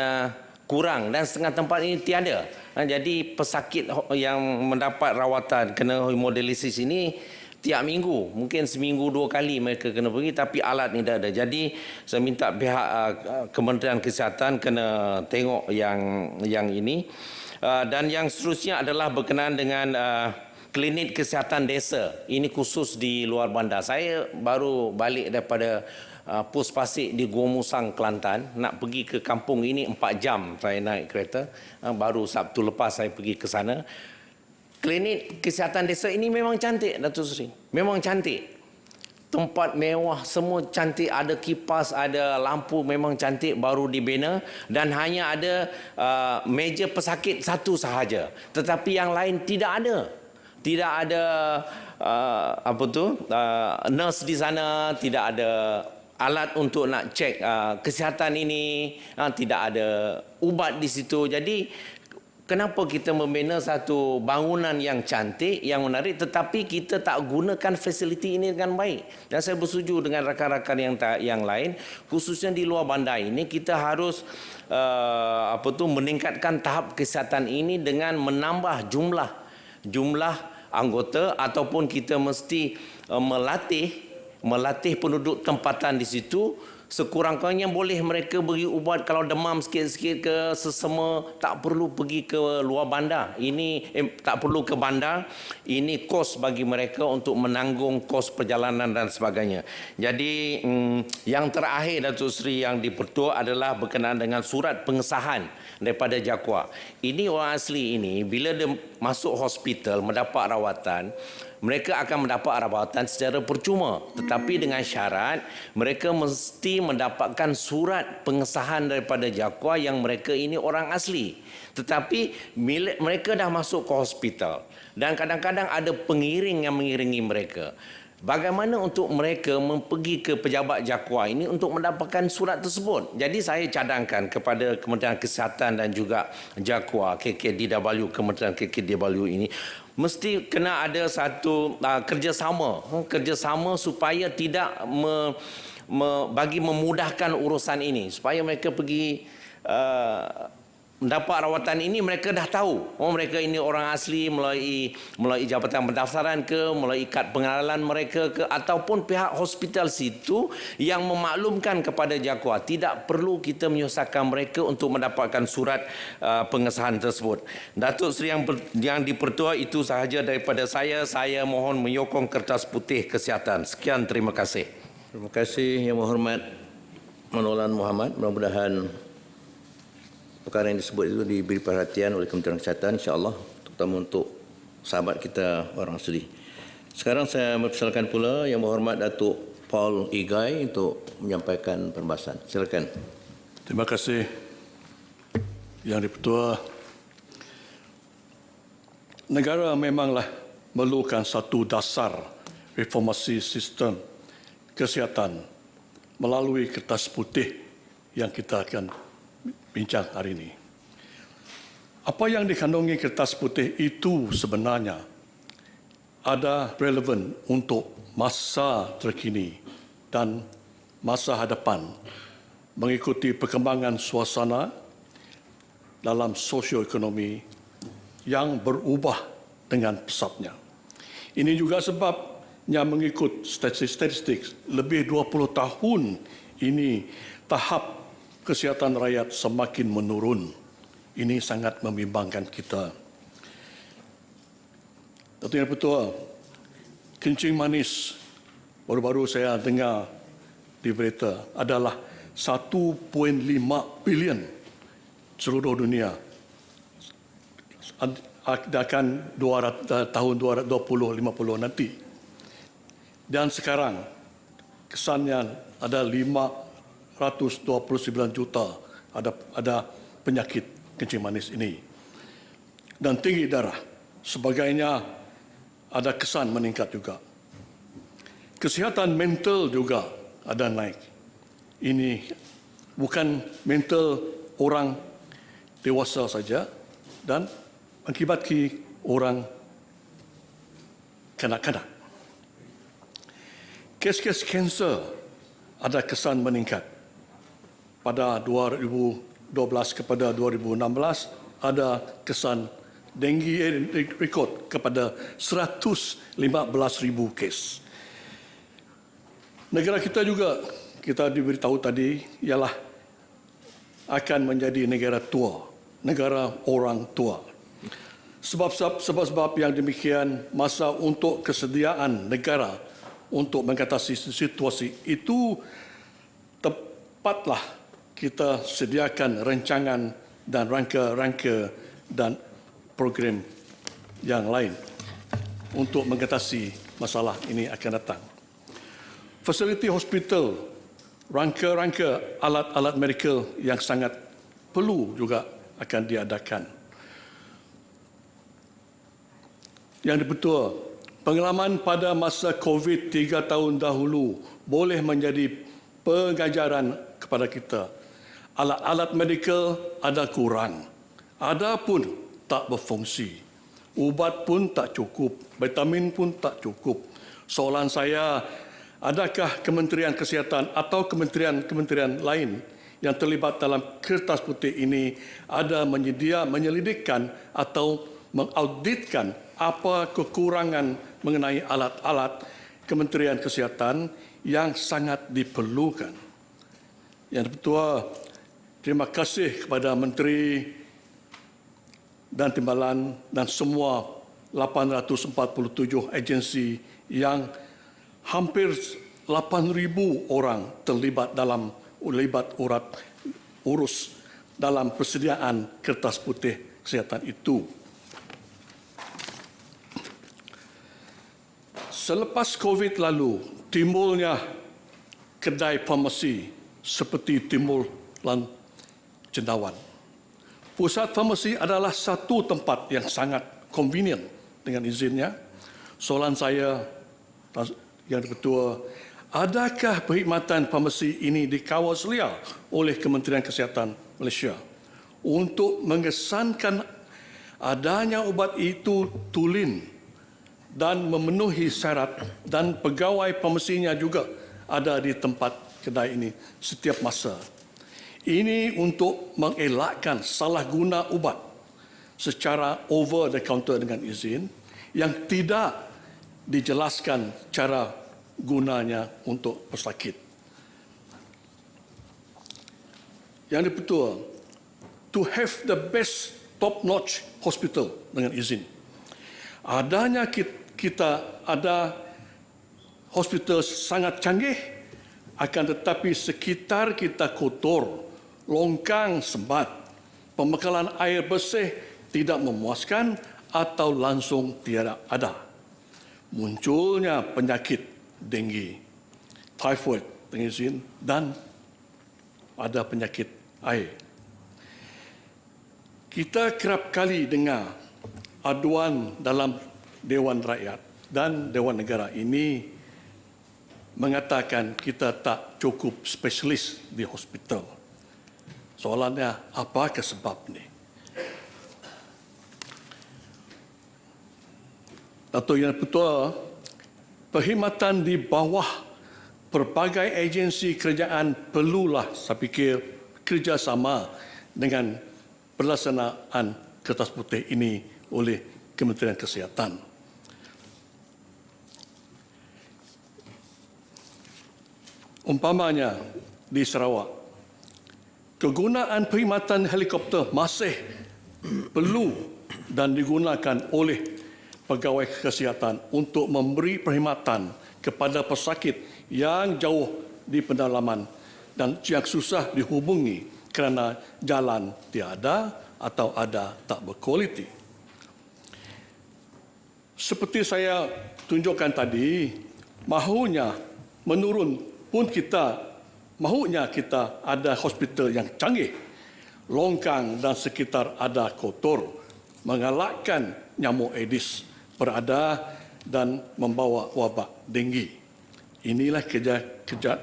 kurang dan setengah tempat ini tiada. Jadi pesakit yang mendapat rawatan kena hemodialisis ini tiap minggu, mungkin seminggu 2 kali mereka kena pergi, tapi alat ni tak ada. Jadi saya minta pihak Kementerian Kesihatan kena tengok yang ini. Dan yang seterusnya adalah berkenaan dengan klinik kesihatan desa. Ini khusus di luar bandar. Saya baru balik daripada pos pasik di Gua Musang, Kelantan. Nak pergi ke kampung ini 4 jam saya naik kereta. Baru Sabtu lepas saya pergi ke sana. Klinik kesihatan desa ini memang cantik, Datuk Seri. Memang cantik. Tempat mewah, semua cantik, ada kipas, ada lampu, memang cantik, baru dibina dan hanya ada meja pesakit satu sahaja. Tetapi yang lain tidak ada. Tidak ada nurse di sana, tidak ada alat untuk nak cek kesihatan ini, tidak ada ubat di situ. Jadi kenapa kita membina satu bangunan yang cantik, yang menarik, tetapi kita tak gunakan fasiliti ini dengan baik? Dan saya bersetuju dengan rakan-rakan yang lain, khususnya di luar bandar ini, kita harus meningkatkan tahap kesihatan ini dengan menambah jumlah anggota, ataupun kita mesti melatih penduduk tempatan di situ. Sekurang-kurangnya boleh mereka beri ubat kalau demam sikit-sikit ke sesama, tak perlu pergi ke luar bandar. Ini tak perlu ke bandar. Ini kos bagi mereka untuk menanggung kos perjalanan dan sebagainya. Jadi yang terakhir, Datuk Seri, yang dipertua adalah berkenaan dengan surat pengesahan daripada JAKWA. Ini orang asli ini bila dia masuk hospital mendapat rawatan, mereka akan mendapat rawatan secara percuma, tetapi dengan syarat mereka mesti mendapatkan surat pengesahan daripada JAKWA yang mereka ini orang asli. Tetapi mereka dah masuk ke hospital dan kadang-kadang ada pengiring yang mengiringi mereka. Bagaimana untuk mereka pergi ke pejabat JAKWA ini untuk mendapatkan surat tersebut? Jadi saya cadangkan kepada Kementerian Kesihatan dan juga JAKWA, KKDW, Kementerian KKDW ini mesti kena ada satu kerjasama supaya tidak bagi memudahkan urusan ini, supaya mereka pergi mendapat rawatan ini, mereka dah tahu mereka ini orang asli melalui jabatan pendaftaran ke, melalui kad pengenalan mereka ke, ataupun pihak hospital situ yang memaklumkan kepada JAKWA. Tidak perlu kita menyusahkan mereka untuk mendapatkan surat pengesahan tersebut. Datuk Seri yang dipertua, itu sahaja daripada saya. Saya mohon menyokong kertas putih kesihatan. Sekian, terima kasih. Terima kasih Yang Berhormat Manolan Muhammad. Mudah-mudahan perkara yang disebut itu diberi perhatian oleh Kementerian Kesihatan, insya-Allah, terutama untuk sahabat kita orang asli. Sekarang saya mempersilakan pula Yang Berhormat Datuk Paul Igai untuk menyampaikan perbahasan. Silakan. Terima kasih Yang Dipertua. Negara memanglah memerlukan satu dasar reformasi sistem kesihatan melalui kertas putih yang kita akan bincang hari ini. Apa yang dikandungi kertas putih itu sebenarnya ada relevan untuk masa terkini dan masa hadapan, mengikuti perkembangan suasana dalam sosioekonomi yang berubah dengan pesatnya. Ini juga sebabnya mengikut statistik lebih 20 tahun ini tahap kesihatan rakyat semakin menurun. Ini sangat membimbangkan kita. Datuk Yang Pertua, kencing manis baru-baru saya dengar di berita adalah 1.5 bilion seluruh dunia. Akan tahun 2050 nanti. Dan sekarang kesannya ada 529 juta ada penyakit kencing manis ini. dan tinggi darah. Sebagainya ada kesan meningkat juga. Kesihatan mental juga ada naik. Ini bukan mental orang dewasa saja dan mengakibatkan orang kanak-kanak. Kes-kes kanser ada kesan meningkat. Pada 2012 kepada 2016 ada kesan denggi rekod kepada 115,000 kes. Negara kita juga, kita diberitahu tadi, ialah akan menjadi negara tua, negara orang tua. Sebab-sebab yang demikian, masa untuk kesediaan negara untuk mengatasi situasi itu tepatlah kita sediakan rancangan dan rangka-rangka dan program yang lain untuk mengatasi masalah ini akan datang. Fasiliti hospital, rangka-rangka alat-alat medikal yang sangat perlu juga akan diadakan. Yang betul, pengalaman pada masa COVID 3 tahun dahulu boleh menjadi pengajaran kepada kita. Alat-alat medikal ada kurang, ada pun tak berfungsi. Ubat pun tak cukup, vitamin pun tak cukup. Soalan saya, adakah Kementerian Kesihatan atau kementerian lain yang terlibat dalam kertas putih ini ada menyelidikkan atau mengauditkan apa kekurangan mengenai alat-alat Kementerian Kesihatan yang sangat diperlukan? Yang Ketua, terima kasih kepada Menteri dan Timbalan dan semua 847 agensi yang hampir 8,000 orang terlibat dalam urus dalam persediaan kertas putih kesihatan itu. Selepas COVID lalu, timbulnya kedai farmasi seperti timbul cendawan. Pusat farmasi adalah satu tempat yang sangat convenient dengan izinnya. Soalan saya, Yang Ketua, adakah perkhidmatan farmasi ini dikawal selia oleh Kementerian Kesihatan Malaysia untuk mengesankan adanya ubat itu tulen dan memenuhi syarat dan pegawai farmasinya juga ada di tempat kedai ini setiap masa. Ini untuk mengelakkan salah guna ubat secara over the counter dengan izin yang tidak dijelaskan cara gunanya untuk pesakit. Yang betul, to have the best top-notch hospital dengan izin. Adanya kita ada hospital sangat canggih, akan tetapi sekitar kita kotor, longkang sembat, pembekalan air bersih tidak memuaskan atau langsung tiada ada. Munculnya penyakit denggi, typhoid dengan izin dan ada penyakit air. Kita kerap kali dengar aduan dalam Dewan Rakyat dan Dewan Negara ini mengatakan kita tak cukup spesialis di hospital. Soalannya, apakah sebab ini? Dato' Yang Ketua, perkhidmatan di bawah pelbagai agensi kerajaan perlulah saya fikir kerjasama dengan pelaksanaan kertas putih ini oleh Kementerian Kesihatan. Umpamanya di Sarawak, kegunaan perkhidmatan helikopter masih perlu dan digunakan oleh pegawai kesihatan untuk memberi perkhidmatan kepada pesakit yang jauh di pedalaman dan yang susah dihubungi kerana jalan tiada atau ada tak berkualiti. Seperti saya tunjukkan tadi, mahunya kita ada hospital yang canggih, longkang dan sekitar ada kotor, mengalahkan nyamuk Aedes berada dan membawa wabak denggi. Inilah kerja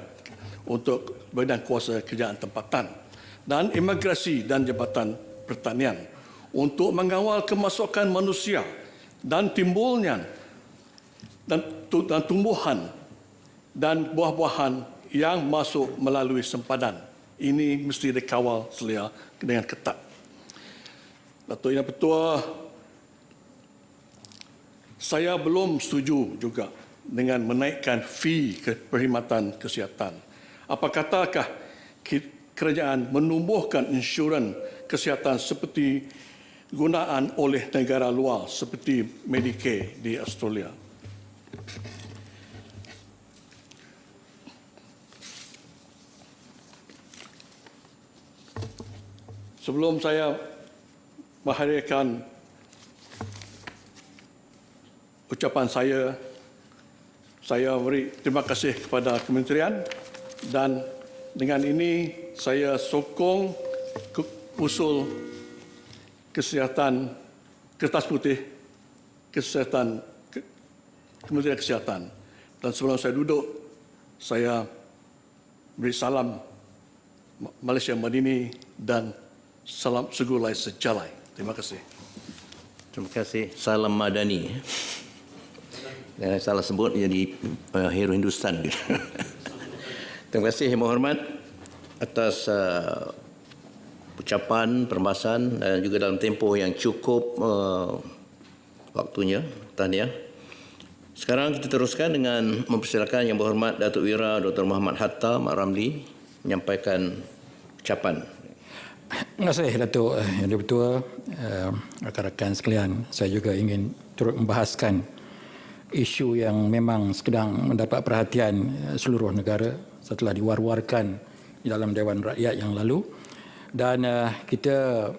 untuk Badan Kuasa Kerjaan Tempatan dan Imigrasi dan Jabatan Pertanian untuk mengawal kemasukan manusia dan timbulnya dan tumbuhan dan buah-buahan yang masuk melalui sempadan. Ini mesti dikawal selia dengan ketat. Datuk Yang Pertua, saya belum setuju juga dengan menaikkan fee perkhidmatan kesihatan. Apa katakah kerajaan menumbuhkan insurans kesihatan seperti gunaan oleh negara luar seperti Medicare di Australia? Sebelum saya mengakhirkan ucapan saya beri terima kasih kepada kementerian dan dengan ini saya sokong usul kesihatan kertas putih kesihatan Kementerian Kesihatan. Dan sebelum saya duduk, saya beri salam Malaysia Madini dan salam segulai sejalai. Terima kasih. Terima kasih. Salam Madani. Jangan salah sebut jadi hero Hindustan. Terima kasih Yang Berhormat atas ucapan, perbahasan dan juga dalam tempoh yang cukup waktunya. Tahniah. Sekarang kita teruskan dengan mempersilakan Yang Berhormat Datuk Wira Dr. Muhammad Hatta Mat Ramli menyampaikan ucapan. Terima kasih Datuk Yang Dipertua, rakan-rakan sekalian. Saya juga ingin turut membahaskan isu yang memang sedang mendapat perhatian seluruh negara setelah diwar-warkan di dalam Dewan Rakyat yang lalu. Dan kita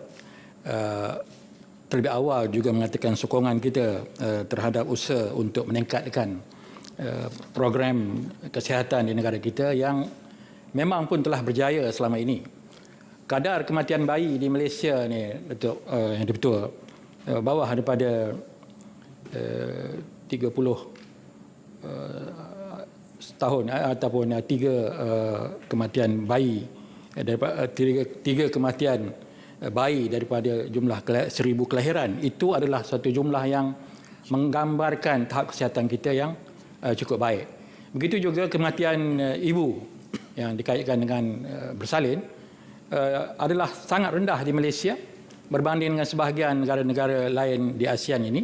terlebih awal juga mengatakan sokongan kita terhadap usaha untuk meningkatkan program kesihatan di negara kita yang memang pun telah berjaya selama ini. Kadar kematian bayi di Malaysia ni, Datuk Yang Dipertua, bawah daripada 30 tahun ataupun 3 kematian bayi daripada 3 kematian bayi daripada jumlah 1,000 kelahiran. Itu adalah satu jumlah yang menggambarkan tahap kesihatan kita yang cukup baik. Begitu juga kematian ibu yang dikaitkan dengan bersalin adalah sangat rendah di Malaysia berbanding dengan sebahagian negara-negara lain di ASEAN ini.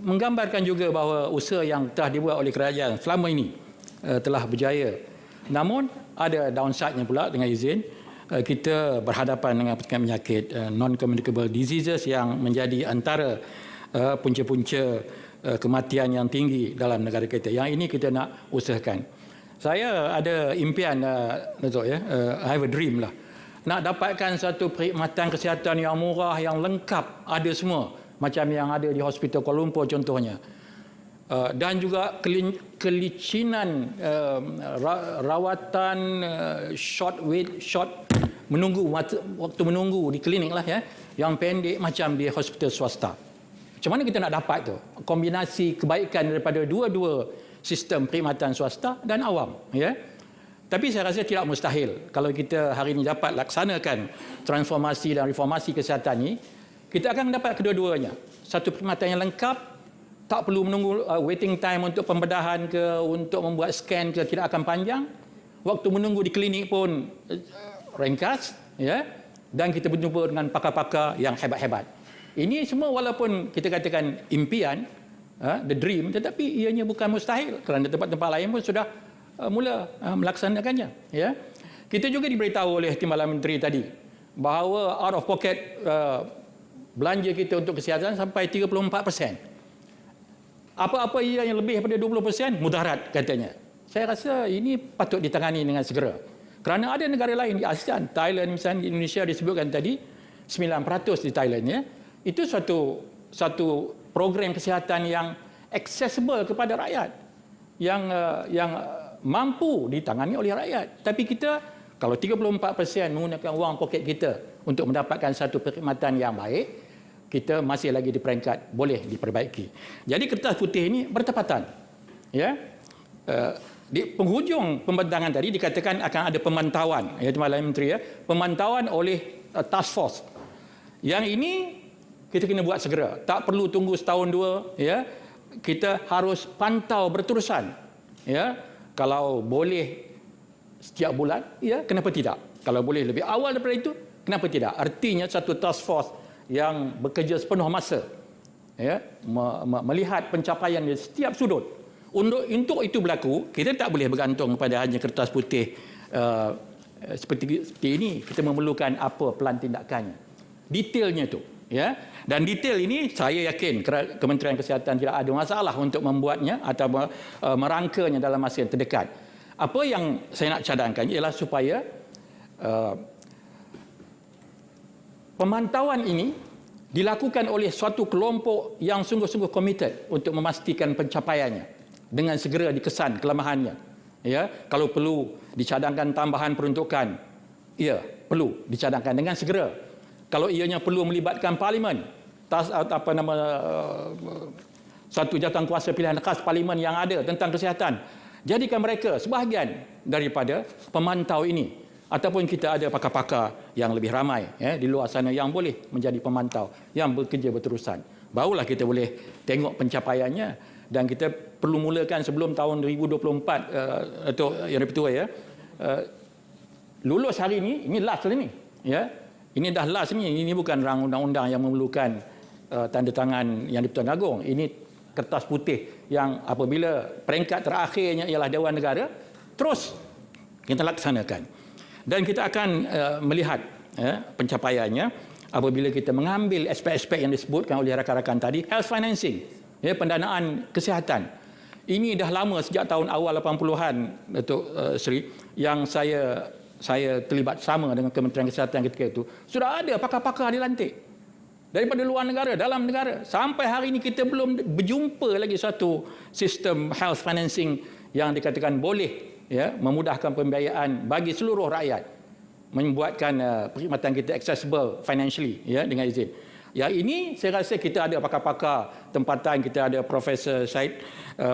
Menggambarkan juga bahawa usaha yang telah dibuat oleh kerajaan selama ini telah berjaya. Namun ada downside-nya pula dengan izin. Kita berhadapan dengan penyakit non-communicable diseases yang menjadi antara punca-punca kematian yang tinggi dalam negara kita. Yang ini kita nak usahakan. Saya ada impian, Datuk, I have a dream lah. Nak dapatkan satu perkhidmatan kesihatan yang murah, yang lengkap, ada semua. Macam yang ada di Hospital Kuala Lumpur contohnya. Dan juga kelicinan rawatan short menunggu waktu menunggu di klinik lah yang pendek macam di hospital swasta. Macam mana kita nak dapat tu kombinasi kebaikan daripada dua-dua sistem perkhidmatan swasta dan awam, Tapi saya rasa tidak mustahil kalau kita hari ini dapat laksanakan transformasi dan reformasi kesihatan ini, kita akan dapat kedua-duanya. Satu perkhidmatan yang lengkap, tak perlu menunggu waiting time untuk pembedahan ke, untuk membuat scan ke, tidak akan panjang. Waktu menunggu di klinik pun ringkas, dan kita berjumpa dengan pakar-pakar yang hebat-hebat. Ini semua walaupun kita katakan impian, the dream, tetapi ianya bukan mustahil kerana tempat-tempat lain pun sudah mula melaksanakannya. Kita juga diberitahu oleh Timbalan Menteri tadi bahawa out of pocket belanja kita untuk kesihatan sampai 34%. Apa-apa yang lebih daripada 20% mudarat katanya. Saya rasa ini patut ditangani dengan segera. Kerana ada negara lain di ASEAN, Thailand misalnya, di Indonesia disebutkan tadi 9% di Thailand, itu satu program kesihatan yang accessible kepada rakyat, yang mampu ditangani oleh rakyat. Tapi kita kalau 34% menggunakan wang poket kita untuk mendapatkan satu perkhidmatan yang baik, kita masih lagi di peringkat boleh diperbaiki. Jadi kertas putih ini bertepatan. Ya. Di penghujung pembentangan tadi dikatakan akan ada pemantauan, ya Tuan Menteri, ya, pemantauan oleh task force. Yang ini kita kena buat segera. Tak perlu tunggu setahun dua, ya. Kita harus pantau berterusan. Ya. Kalau boleh setiap bulan, ya, kenapa tidak? Kalau boleh lebih awal daripada itu, kenapa tidak? Artinya satu task force yang bekerja sepenuh masa, ya, melihat pencapaian di setiap sudut. Untuk itu berlaku, kita tak boleh bergantung pada hanya kertas putih seperti ini. Kita memerlukan apa pelan tindakannya, detailnya tu, ya. Dan detail ini saya yakin Kementerian Kesihatan tidak ada masalah untuk membuatnya atau merangkanya dalam masa yang terdekat. Apa yang saya nak cadangkan ialah supaya pemantauan ini dilakukan oleh suatu kelompok yang sungguh-sungguh komited untuk memastikan pencapaiannya dengan segera dikesan kelemahannya. Ya, kalau perlu dicadangkan tambahan peruntukan, ya, perlu dicadangkan dengan segera. Kalau ianya perlu melibatkan parlimen, satu jawatankuasa pilihan khas parlimen yang ada tentang kesihatan, jadikan mereka sebahagian daripada pemantau ini. Ataupun kita ada pakar-pakar yang lebih ramai, ya, di luar sana yang boleh menjadi pemantau, yang bekerja berterusan. Barulah kita boleh tengok pencapaiannya, dan kita perlu mulakan sebelum tahun 2024 atau yang dipertua, ya. Lulus hari ini last ni, ya. Ini dah last ni, ini bukan rang undang-undang yang memerlukan tanda tangan yang di-Pertuan Agong. Ini kertas putih yang apabila peringkat terakhirnya ialah Dewan Negara, terus kita laksanakan. Dan kita akan melihat pencapaiannya apabila kita mengambil aspek-aspek yang disebutkan oleh rakan-rakan tadi, health financing, ya, pendanaan kesihatan. Ini dah lama sejak tahun awal 80-an, Datuk Seri, yang saya terlibat sama dengan Kementerian Kesihatan ketika itu. Sudah ada pakar-pakar dilantik daripada luar negara, dalam negara. Sampai hari ini kita belum berjumpa lagi satu sistem health financing yang dikatakan boleh, ya, memudahkan pembiayaan bagi seluruh rakyat, membuatkan perkhidmatan kita accessible financially, ya, dengan izin. Ya, ini saya rasa kita ada pakar-pakar tempatan. Kita ada Profesor Syed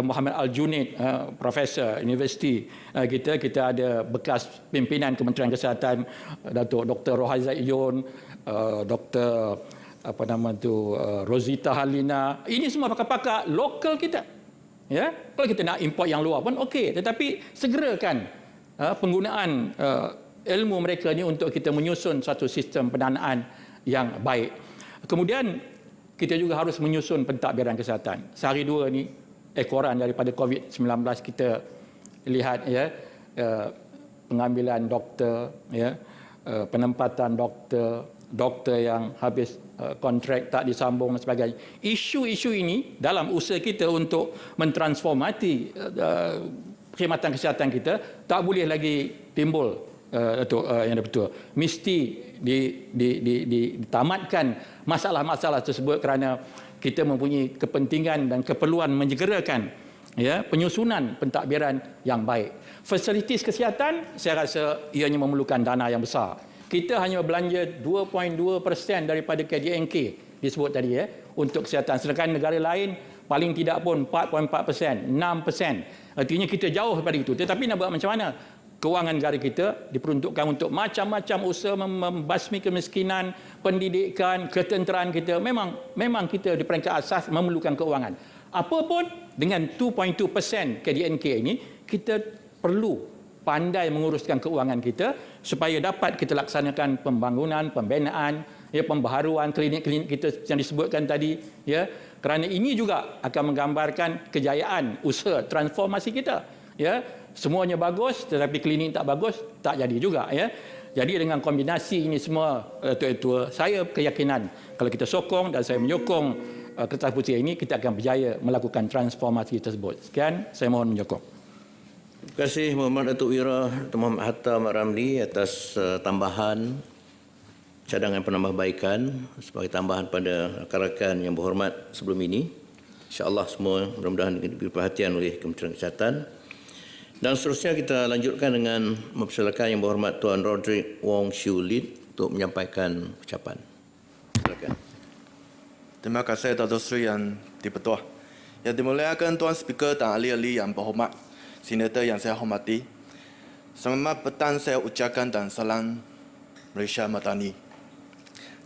Muhammad Al-Junaid, Profesor Universiti kita ada bekas pimpinan Kementerian Kesihatan, Datuk Dr. Rohaizat Iyon, Dr. Rosita Halina. Ini semua pakar-pakar lokal kita. Ya, kalau kita nak import yang luar pun okey, tetapi segerakan penggunaan ilmu mereka ni untuk kita menyusun satu sistem pendanaan yang baik. Kemudian kita juga harus menyusun pentadbiran kesihatan. Sehari dua ni ekoran daripada COVID-19 kita lihat, ya, pengambilan doktor, ya, penempatan doktor yang habis kontrak tak disambung dan sebagainya. Isu-isu ini dalam usaha kita untuk mentransformasi perkhidmatan kesihatan kita tak boleh lagi timbul, yang betul. Mesti ditamatkan masalah-masalah tersebut kerana kita mempunyai kepentingan dan keperluan menyegerakan, ya, penyusunan pentadbiran yang baik. Fasilitis kesihatan saya rasa ianya memerlukan dana yang besar. Kita hanya belanja 2.2% daripada KDNK disebut tadi, ya, untuk kesihatan. Sedangkan negara lain paling tidak pun 4.4%, 6%. Artinya kita jauh daripada itu. Tetapi nak buat macam mana? Kewangan negara kita diperuntukkan untuk macam-macam usaha membasmi kemiskinan, pendidikan, ketenteraan kita. Memang kita di peringkat asas memerlukan kewangan. Apapun dengan 2.2% KDNK ini, kita perlu pandai menguruskan keuangan kita supaya dapat kita laksanakan pembangunan, pembinaan, ya, pembaharuan klinik-klinik kita yang disebutkan tadi, ya. Kerana ini juga akan menggambarkan kejayaan usaha transformasi kita, ya. Semuanya bagus tetapi klinik tak bagus, tak jadi juga, ya. Jadi dengan kombinasi ini semua, Tuan-tuan, saya keyakinan kalau kita sokong dan saya menyokong kertas putih ini, kita akan berjaya melakukan transformasi tersebut. Sekian, saya mohon menyokong. Terima kasih Muhammad Datuk Wira Dr. Muhammad Hatta Mat Ramli atas tambahan cadangan penambahbaikan sebagai tambahan pada rakan-rakan yang berhormat sebelum ini. InsyaAllah semua mudah-mudahan diberi perhatian oleh Kementerian Kesihatan. Dan seterusnya kita lanjutkan dengan mempersilakan yang berhormat Tuan Roderick Wong Siew Lit untuk menyampaikan ucapan. Silakan. Terima kasih Datuk Seri yang di-Pertua. Yang dimuliakan Tuan Speaker dan ahli-ahli yang berhormat, Senator yang saya hormati. Selamat petang saya ucapkan dan salam Malaysia Madani.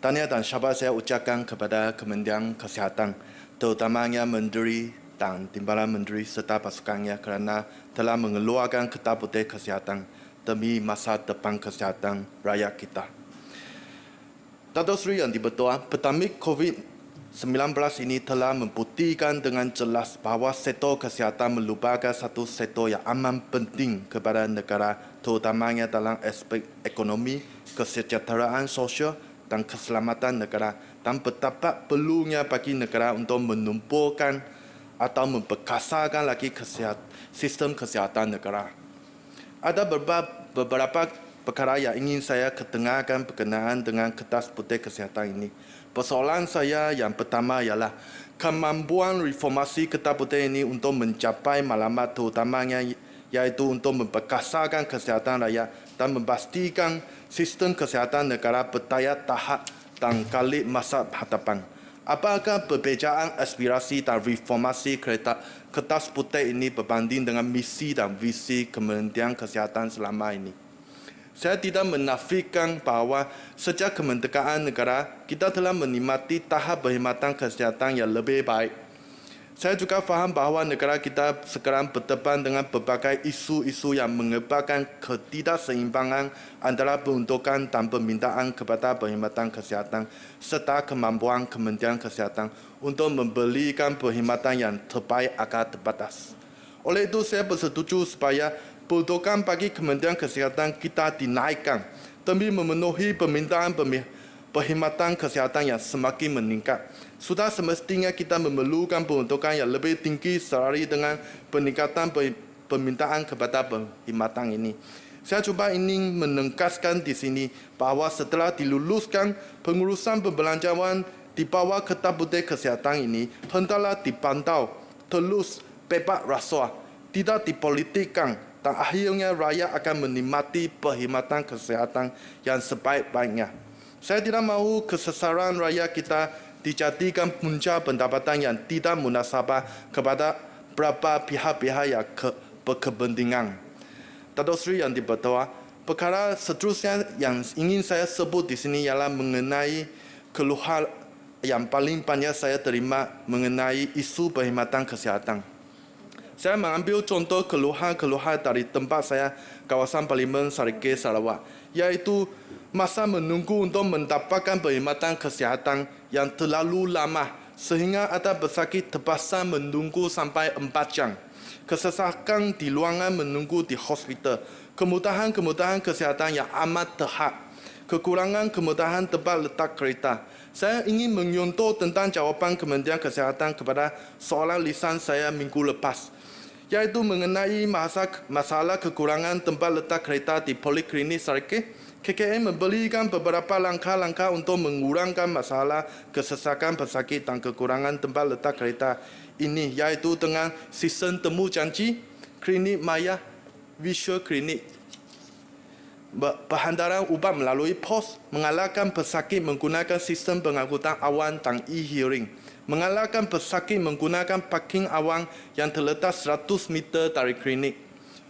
Tahniah dan syabas saya ucapkan kepada Kementerian Kesihatan, terutamanya Menteri dan Timbalan Menteri serta pasukannya kerana telah mengeluarkan Kertas Putih Kesihatan demi masa depan kesihatan rakyat kita. Datuk Seri yang di-Pertua, pandemik COVID-19 ini telah membuktikan dengan jelas bahawa sektor kesihatan merupakan satu sektor yang amat penting kepada negara, terutamanya dalam aspek ekonomi, kesejahteraan sosial dan keselamatan negara, dan betapa perlunya bagi negara untuk menumbuhkan atau memperkasarkan lagi sistem kesihatan negara. Ada beberapa perkara yang ingin saya ketengahkan berkenaan dengan Kertas Putih Kesihatan ini. Persoalan saya yang pertama ialah kemampuan reformasi Kertas Putih ini untuk mencapai matlamat terutamanya iaitu untuk memperkasarkan kesihatan rakyat dan memastikan sistem kesihatan negara bertayar tahap dan kali masa hadapan. Apakah perbezaan aspirasi dan reformasi Kertas Putih ini berbanding dengan misi dan visi Kementerian Kesihatan selama ini? Saya tidak menafikan bahawa sejak kemerdekaan negara, kita telah menikmati tahap perkhidmatan kesihatan yang lebih baik. Saya juga faham bahawa negara kita sekarang berdepan dengan berbagai isu-isu yang menyebabkan ketidakseimbangan antara peruntukan dan permintaan kepada perkhidmatan kesihatan serta kemampuan Kementerian Kesihatan untuk memberikan perkhidmatan yang terbaik agak terbatas. Oleh itu, saya bersetuju supaya peruntukan bagi Kementerian Kesihatan kita dinaikkan demi memenuhi permintaan perkhidmatan kesihatan yang semakin meningkat. Sudah semestinya kita memerlukan peruntukan yang lebih tinggi serari dengan peningkatan permintaan kepada perkhidmatan ini. Saya cuba ingin menegaskan di sini bahawa setelah diluluskan pengurusan perbelanjaan di bawah Kertas Putih Kesihatan ini, hendaklah dipantau, terus bebas rasuah, tidak dipolitikkan, dan akhirnya rakyat akan menikmati perkhidmatan kesihatan yang sebaik-baiknya. Saya tidak mahu kesesaran rakyat kita dijadikan punca pendapatan yang tidak munasabah kepada beberapa pihak-pihak yang berkepentingan. Datuk Seri yang di-Pertua, perkara seterusnya yang ingin saya sebut di sini ialah mengenai keluhan yang paling banyak saya terima mengenai isu perkhidmatan kesihatan. Saya mengambil contoh keluhan-keluhan dari tempat saya, kawasan Parlimen Sarikeh, Sarawak, iaitu masa menunggu untuk mendapatkan perkhidmatan kesihatan yang terlalu lama sehingga ada pesakit terpaksa menunggu sampai 4 jam. Kesesakan di ruangan menunggu di hospital, kemudahan-kemudahan kesihatan yang amat terhad, kekurangan kemudahan tempat letak kereta. Saya ingin menyontoh tentang jawapan Kementerian Kesihatan kepada soalan lisan saya minggu lepas, iaitu mengenai masalah kekurangan tempat letak kereta di Poliklinik Sarikeh. KKM memberikan beberapa langkah-langkah untuk mengurangkan masalah kesesakan pesakit dan kekurangan tempat letak kereta ini, iaitu dengan sistem temu janji, klinik maya, visual klinik, perhantaran ubat melalui pos, mengalahkan pesakit menggunakan sistem pengangkutan awam dan e-hearing, mengalahkan pesakit menggunakan parking awam yang terletak 100 meter dari klinik.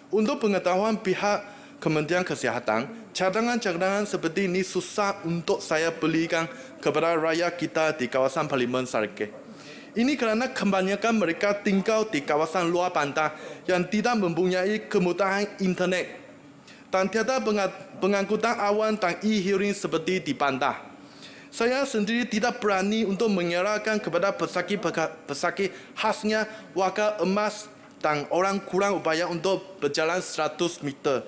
Untuk pengetahuan pihak Kementerian Kesihatan, cadangan-cadangan seperti ini susah untuk saya belikan kepada rakyat kita di kawasan Parlimen Sarikeh. Ini kerana kebanyakan mereka tinggal di kawasan luar bandar yang tidak mempunyai kemudahan internet dan tiada pengangkutan awam dan e-hearing seperti di bandar. Saya sendiri tidak berani untuk menyerahkan kepada pesakit khasnya warga emas dan orang kurang upaya untuk berjalan 100 meter.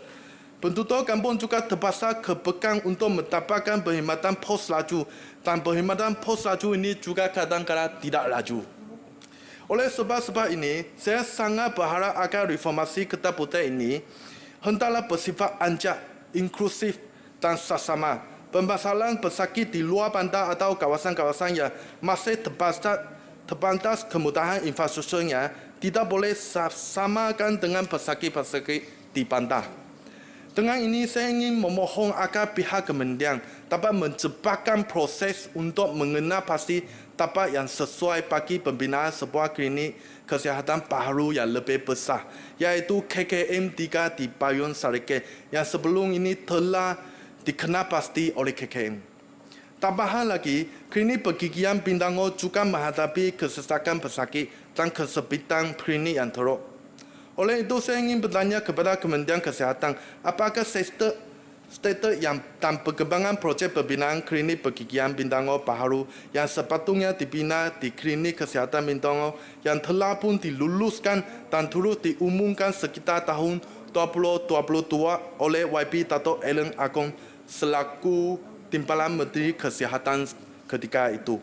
Penduduk kampung juga terpaksa ke Bekang untuk mendapatkan perkhidmatan pos laju, dan perkhidmatan pos laju ini juga kadang-kadang tidak laju. Oleh sebab-sebab ini, saya sangat berharap agar reformasi Kertas Putih ini hendaklah bersifat anjak, inklusif dan saksama. Permasalahan pesakit di luar bandar atau kawasan-kawasan yang masih terbatas kemudahan infrastrukturnya tidak boleh samakan dengan pesakit-pesakit di bandar. Dengan ini saya ingin memohon agar pihak Kementerian dapat mencepatkan proses untuk mengenal pasti tempat yang sesuai bagi pembinaan sebuah klinik kesihatan baru yang lebih besar, iaitu KKM 3 di Payung Sarikeh yang sebelum ini telah dikenal pasti oleh KKM. Tambahan lagi, klinik pergigian Bintango juga menghadapi kesesakan pesakit dan kesempitan klinik yang teruk. Oleh itu, saya ingin bertanya kepada Kementerian Kesihatan, apakah status dan perkembangan projek pembinaan klinik pergigian Bintango baru yang sepatutnya dibina di klinik kesihatan Bintango yang telah pun diluluskan dan turut diumumkan sekitar tahun 2022 oleh YB Dato' Ellen Agong selaku Timbalan Menteri Kesihatan ketika itu.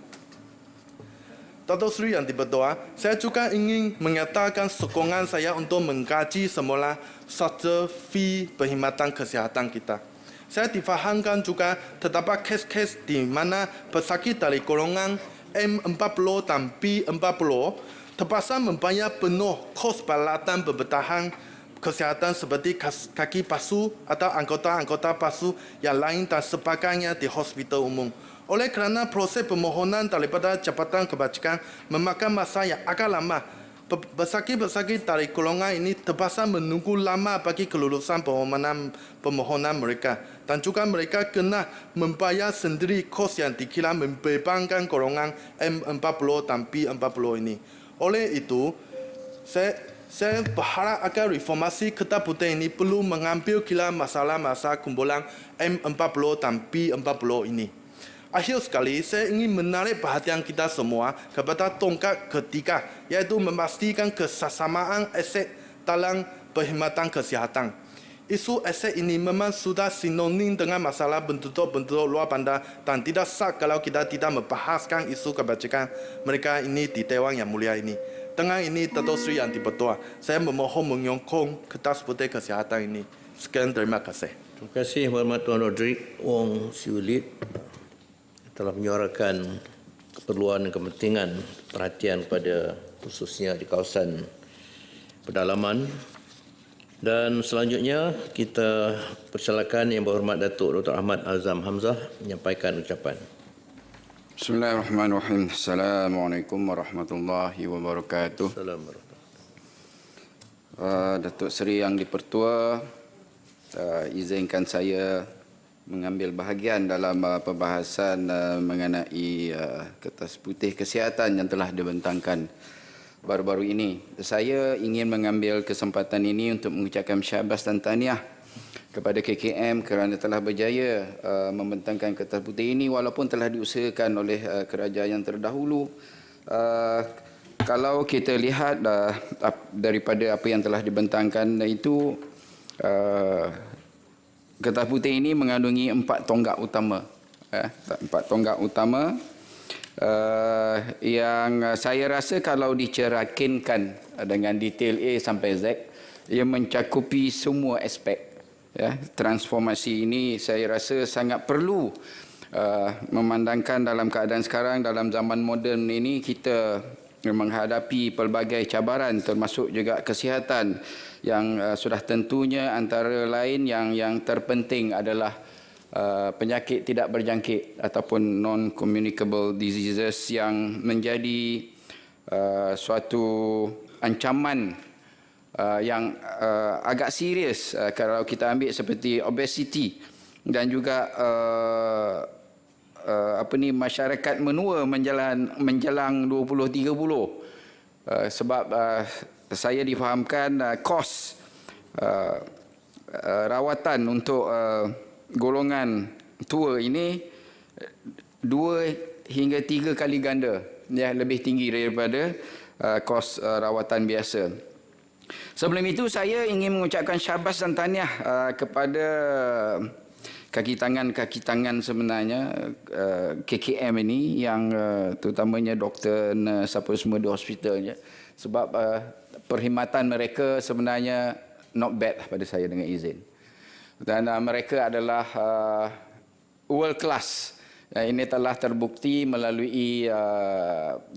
Dato' Seri Yang di-Pertua, saya juga ingin menyatakan sokongan saya untuk mengkaji semula struktur fee perkhidmatan kesihatan kita. Saya difahamkan juga terdapat kes-kes di mana pesakit dari golongan M40 dan B40 terpaksa membayar penuh kos peralatan pembedahan kesihatan seperti kaki palsu atau anggota-anggota palsu yang lain dan sebagainya di hospital umum. Oleh kerana proses permohonan daripada Jabatan Kebajikan memakan masa yang agak lama, pesakit-pesakit dari golongan ini terpaksa menunggu lama bagi kelulusan permohonan mereka dan juga mereka kena membayar sendiri kos yang dikira membebankan golongan M40 dan B40 ini. Oleh itu, saya berharap agar reformasi Kedah Putih ini perlu mengambil kira masalah-masalah kumpulan M40 dan B40 ini. Akhir sekali, saya ingin menarik perhatian kita semua kepada tongkat ketiga, iaitu memastikan kesamaan aset dalam perkhidmatan kesihatan. Isu aset ini memang sudah sinonim dengan masalah bentuk-bentuk luar bandar dan tidak sah kalau kita tidak membahaskan isu kebajikan mereka ini di Dewan Yang Mulia ini. Dengan ini, Dato' Seri Yang di-Pertua, saya memohon menyokong Kedah Putih Kesihatan ini. Sekian, terima kasih. Terima kasih, Hormat Tuan Rodrik Wong Siulit telah menyuarakan keperluan dan kepentingan perhatian kepada khususnya di kawasan pedalaman. Dan selanjutnya kita persilakan Yang Berhormat Datuk Dr. Ahmad Azam Hamzah menyampaikan ucapan. Bismillahirrahmanirrahim. Assalamualaikum warahmatullahi wabarakatuh. Datuk Seri Yang di-Pertua, izinkan saya mengambil bahagian dalam perbahasan mengenai Kertas Putih Kesihatan yang telah dibentangkan baru-baru ini. Saya ingin mengambil kesempatan ini untuk mengucapkan syabas dan tahniah kepada KKM kerana telah berjaya membentangkan Kertas Putih ini walaupun telah diusahakan oleh kerajaan yang terdahulu. Kalau kita lihat daripada apa yang telah dibentangkan itu, Kertas Putih ini mengandungi 4 tonggak utama. 4 tonggak utama yang saya rasa kalau dicerakinkan dengan detail A sampai Z, ia mencakupi semua aspek. Transformasi ini saya rasa sangat perlu memandangkan dalam keadaan sekarang, dalam zaman moden ini kita menghadapi pelbagai cabaran termasuk juga kesihatan yang sudah tentunya antara lain yang terpenting adalah penyakit tidak berjangkit ataupun non-communicable diseases yang menjadi suatu ancaman yang agak serius kalau kita ambil seperti obesity dan juga masyarakat menua menjelang 2030 sebab saya difahamkan kos rawatan untuk golongan tua ini 2 hingga 3 kali ganda, lebih tinggi daripada kos rawatan biasa. Sebelum itu saya ingin mengucapkan syabas dan tahniah kepada kaki tangan sebenarnya KKM ini yang terutamanya doktor, nurse apa semua di hospitalnya, sebab perkhidmatan mereka sebenarnya not bad pada saya dengan izin. Dan mereka adalah world class. Ini telah terbukti melalui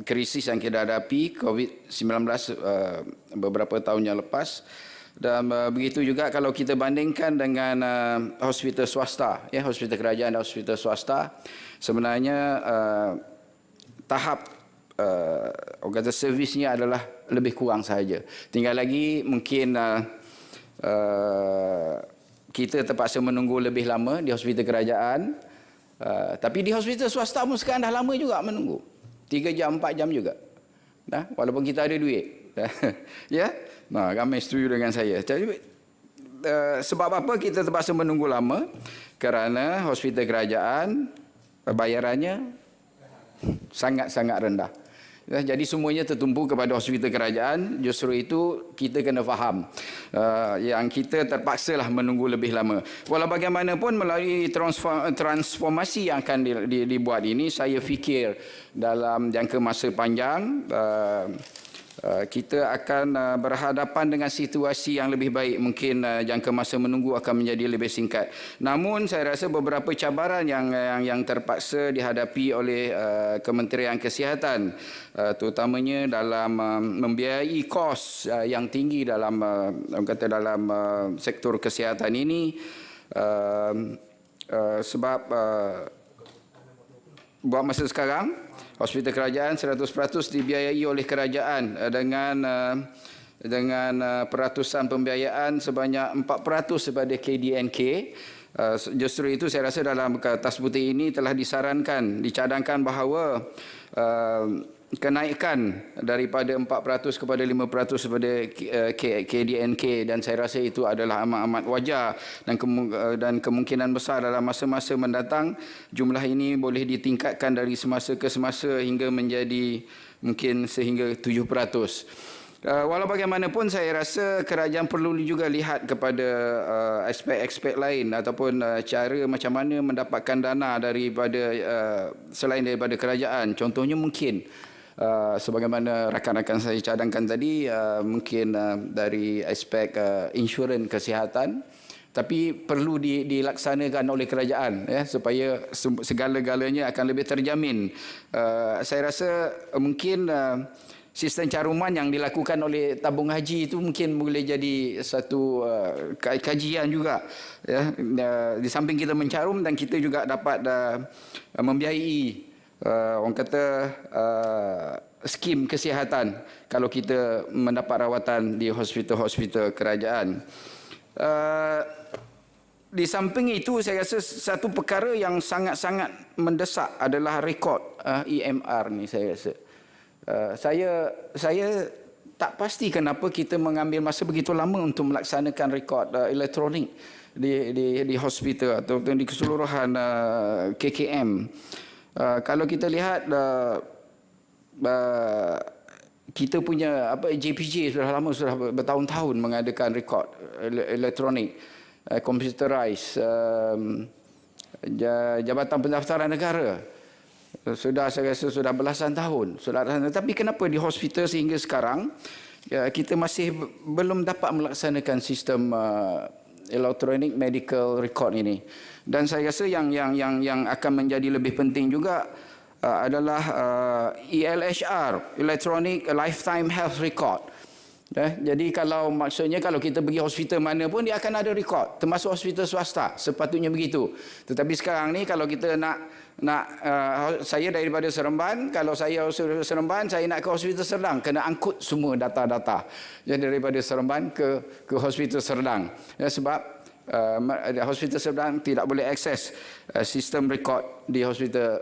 krisis yang kita hadapi COVID-19 beberapa tahun yang lepas. Dan begitu juga kalau kita bandingkan dengan hospital swasta, ya, hospital kerajaan dan hospital swasta, sebenarnya tahap orang kata servisnya adalah lebih kurang sahaja. Tinggal lagi mungkin kita terpaksa menunggu lebih lama di hospital kerajaan, tapi di hospital swasta pun sekarang dah lama juga menunggu. 3 jam, 4 jam juga. Nah, walaupun kita ada duit. Ya, nah, ramai setuju dengan saya. Jadi, sebab apa kita terpaksa menunggu lama? Kerana hospital kerajaan bayarannya sangat-sangat rendah. Jadi semuanya tertumpu kepada hospital kerajaan. Justru itu kita kena faham yang kita terpaksalah menunggu lebih lama. Walau bagaimanapun melalui transformasi yang akan dibuat ini, saya fikir dalam jangka masa panjang kita akan berhadapan dengan situasi yang lebih baik. Mungkin jangka masa menunggu akan menjadi lebih singkat. Namun saya rasa beberapa cabaran yang terpaksa dihadapi oleh Kementerian Kesihatan, terutamanya dalam membiayai kos yang tinggi dalam dalam sektor kesihatan ini, sebab buat masa sekarang hospital kerajaan 100% dibiayai oleh kerajaan dengan peratusan pembiayaan sebanyak 4% daripada KDNK. Justru itu saya rasa dalam Kertas Putih ini telah disarankan, dicadangkan bahawa kenaikan daripada 4% kepada 5% kepada KDNK, dan saya rasa itu adalah amat-amat wajar dan kemungkinan besar dalam masa-masa mendatang jumlah ini boleh ditingkatkan dari semasa ke semasa hingga menjadi mungkin sehingga 7%. Walau bagaimanapun saya rasa kerajaan perlu juga lihat kepada aspek-aspek lain ataupun cara macam mana mendapatkan dana daripada selain daripada kerajaan. Contohnya mungkin sebagaimana rakan-rakan saya cadangkan tadi, mungkin dari aspek insurans kesihatan, tapi perlu dilaksanakan oleh kerajaan, ya, supaya segala-galanya akan lebih terjamin. Saya rasa mungkin sistem caruman yang dilakukan oleh tabung haji itu mungkin boleh jadi satu kajian juga, ya. Di samping kita mencarum dan kita juga dapat membiayai orang kata skim kesihatan kalau kita mendapat rawatan di hospital-hospital kerajaan. Di samping itu saya rasa satu perkara yang sangat-sangat mendesak adalah rekod EMR ni, saya rasa. Saya tak pasti kenapa kita mengambil masa begitu lama untuk melaksanakan rekod elektronik di hospital atau di keseluruhan KKM. Kalau kita lihat kita punya JPJ sudah lama, sudah bertahun-tahun mengadakan rekod elektronik, computerized, Jabatan Pendaftaran Negara. Saya rasa sudah belasan tahun. Tapi kenapa di hospital sehingga sekarang kita masih belum dapat melaksanakan sistem electronic medical record ini? Dan saya rasa yang akan menjadi lebih penting juga adalah ELHR, Electronic Lifetime Health Record. Jadi maksudnya kalau kita pergi hospital mana pun dia akan ada rekod, termasuk hospital swasta, sepatutnya begitu. Tetapi sekarang ni kalau kita nak saya daripada Seremban, kalau saya Seremban saya nak ke hospital Serdang, kena angkut semua data-data. Jadi daripada Seremban ke hospital Serdang. Sebab hospital Serdang tidak boleh akses sistem rekod di hospital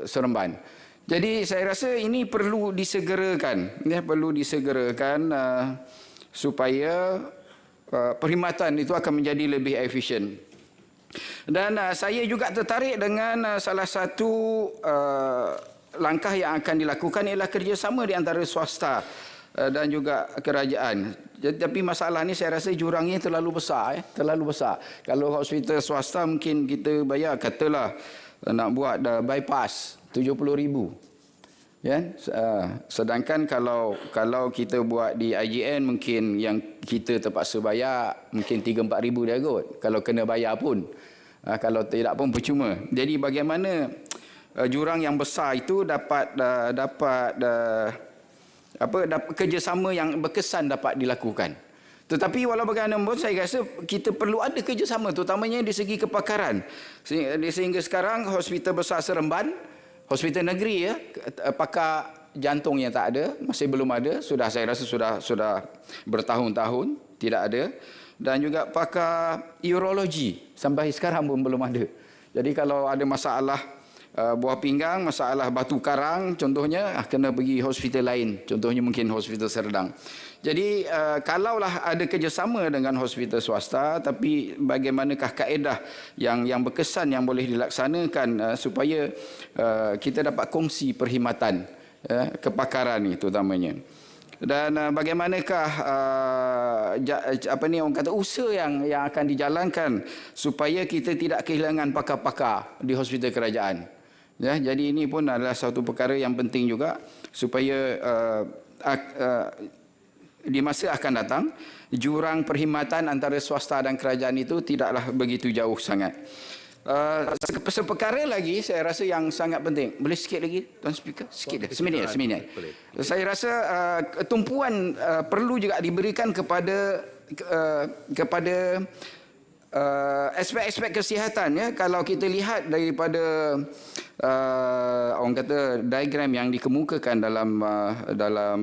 Seremban. Jadi saya rasa ini perlu disegerakan, ya, perlu disegerakan supaya perkhidmatan itu akan menjadi lebih efisien. Dan saya juga tertarik dengan salah satu langkah yang akan dilakukan ialah kerjasama di antara swasta dan juga kerajaan. Tapi masalah ni saya rasa jurangnya terlalu besar, terlalu besar. Kalau hospital swasta mungkin kita bayar, katalah nak buat bypass 70,000, ya. Sedangkan kalau kita buat di IGN mungkin yang kita terpaksa bayar mungkin 3-4 ribu dia kot, kalau kena bayar pun, kalau tidak pun percuma. Jadi bagaimana jurang yang besar itu dapat kerjasama yang berkesan dapat dilakukan. Tetapi walau bagaimanapun saya rasa kita perlu ada kerjasama terutamanya di segi kepakaran. Sehingga sekarang hospital besar Seremban, hospital negeri pakar jantungnya tak ada, masih belum ada, saya rasa sudah bertahun-tahun tidak ada. Dan juga pakar urologi sampai sekarang pun belum ada. Jadi kalau ada masalah buah pinggang, masalah batu karang contohnya, kena pergi hospital lain, contohnya mungkin hospital Serdang. Jadi kalaulah ada kerjasama dengan hospital swasta, tapi bagaimanakah kaedah yang berkesan yang boleh dilaksanakan supaya kita dapat kongsi perkhidmatan kepakaran itu utamanya. Dan bagaimanakah orang kata usaha yang akan dijalankan supaya kita tidak kehilangan pakar-pakar di hospital kerajaan. Ya, jadi ini pun adalah satu perkara yang penting juga supaya di masa akan datang jurang perkhidmatan antara swasta dan kerajaan itu tidaklah begitu jauh sangat. Seperkara lagi saya rasa yang sangat penting. Boleh sikit lagi Tuan Speaker? Sikit dah. Seminit. Saya rasa tumpuan perlu juga diberikan kepada aspek-aspek kesihatan ya. Kalau kita lihat daripada orang kata diagram yang dikemukakan dalam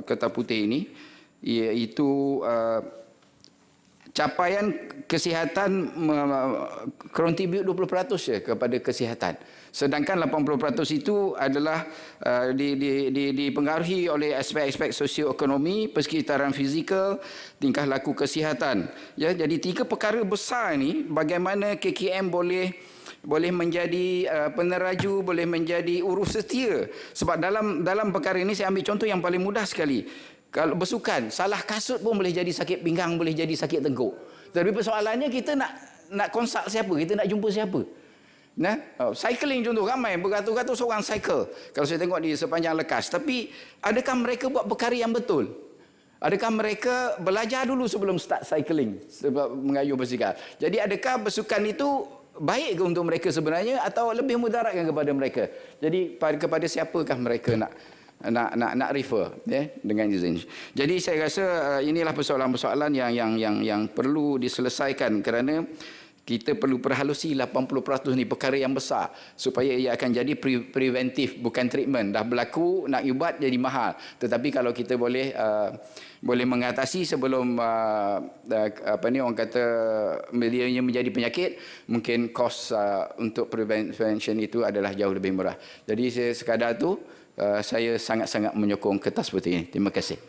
kertas putih ini, iaitu capaian kesihatan kontribut 20% ya kepada kesihatan. Sedangkan 80% itu adalah dipengaruhi oleh aspek-aspek sosioekonomi, persekitaran fizikal, tingkah laku kesihatan. Ya, jadi 3 perkara besar ini bagaimana KKM boleh menjadi peneraju, boleh menjadi urus setia. Sebab dalam perkara ini saya ambil contoh yang paling mudah sekali. Kalau bersukan, salah kasut pun boleh jadi sakit pinggang, boleh jadi sakit tengkuk. Tapi persoalannya kita nak konsult siapa? Kita nak jumpa siapa? Nah, cycling contoh ramai beratus-ratus orang cycle. Kalau saya tengok di sepanjang lekas, tapi adakah mereka buat perkara yang betul? Adakah mereka belajar dulu sebelum start cycling, sebab mengayuh basikal? Jadi adakah bersukan itu baik ke untuk mereka sebenarnya atau lebih mudaratkan kepada mereka? Jadi kepada siapakah mereka nak refer dengan izin. Jadi saya rasa inilah persoalan-persoalan yang perlu diselesaikan kerana kita perlu perhalusi 80% ni perkara yang besar supaya ia akan jadi preventif bukan treatment. Dah berlaku nak ubat jadi mahal. Tetapi kalau kita boleh mengatasi sebelum orang kata medianya menjadi penyakit, mungkin kos untuk prevention itu adalah jauh lebih murah. Jadi sekadar tu saya sangat-sangat menyokong kertas putih ini. Terima kasih.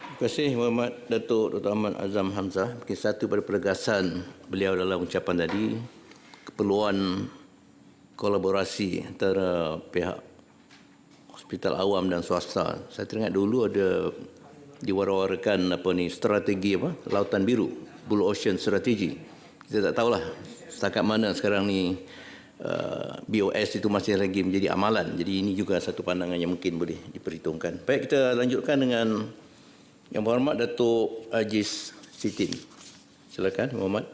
Terima kasih Muhammad Datuk Dr. Ahmad Azam Hamzah. Mungkin satu pada pergasan beliau dalam ucapan tadi, keperluan kolaborasi antara pihak hospital awam dan swasta. Saya teringat dulu ada diwara-warakan strategi Lautan Biru, Blue Ocean Strategy. Kita tak tahulah setakat mana sekarang ni BOS itu masih lagi menjadi amalan. Jadi ini juga satu pandangan yang mungkin boleh diperhitungkan. Baik, kita lanjutkan dengan Yang Berhormat Datuk Aziz Sitin. Silakan Muhammad.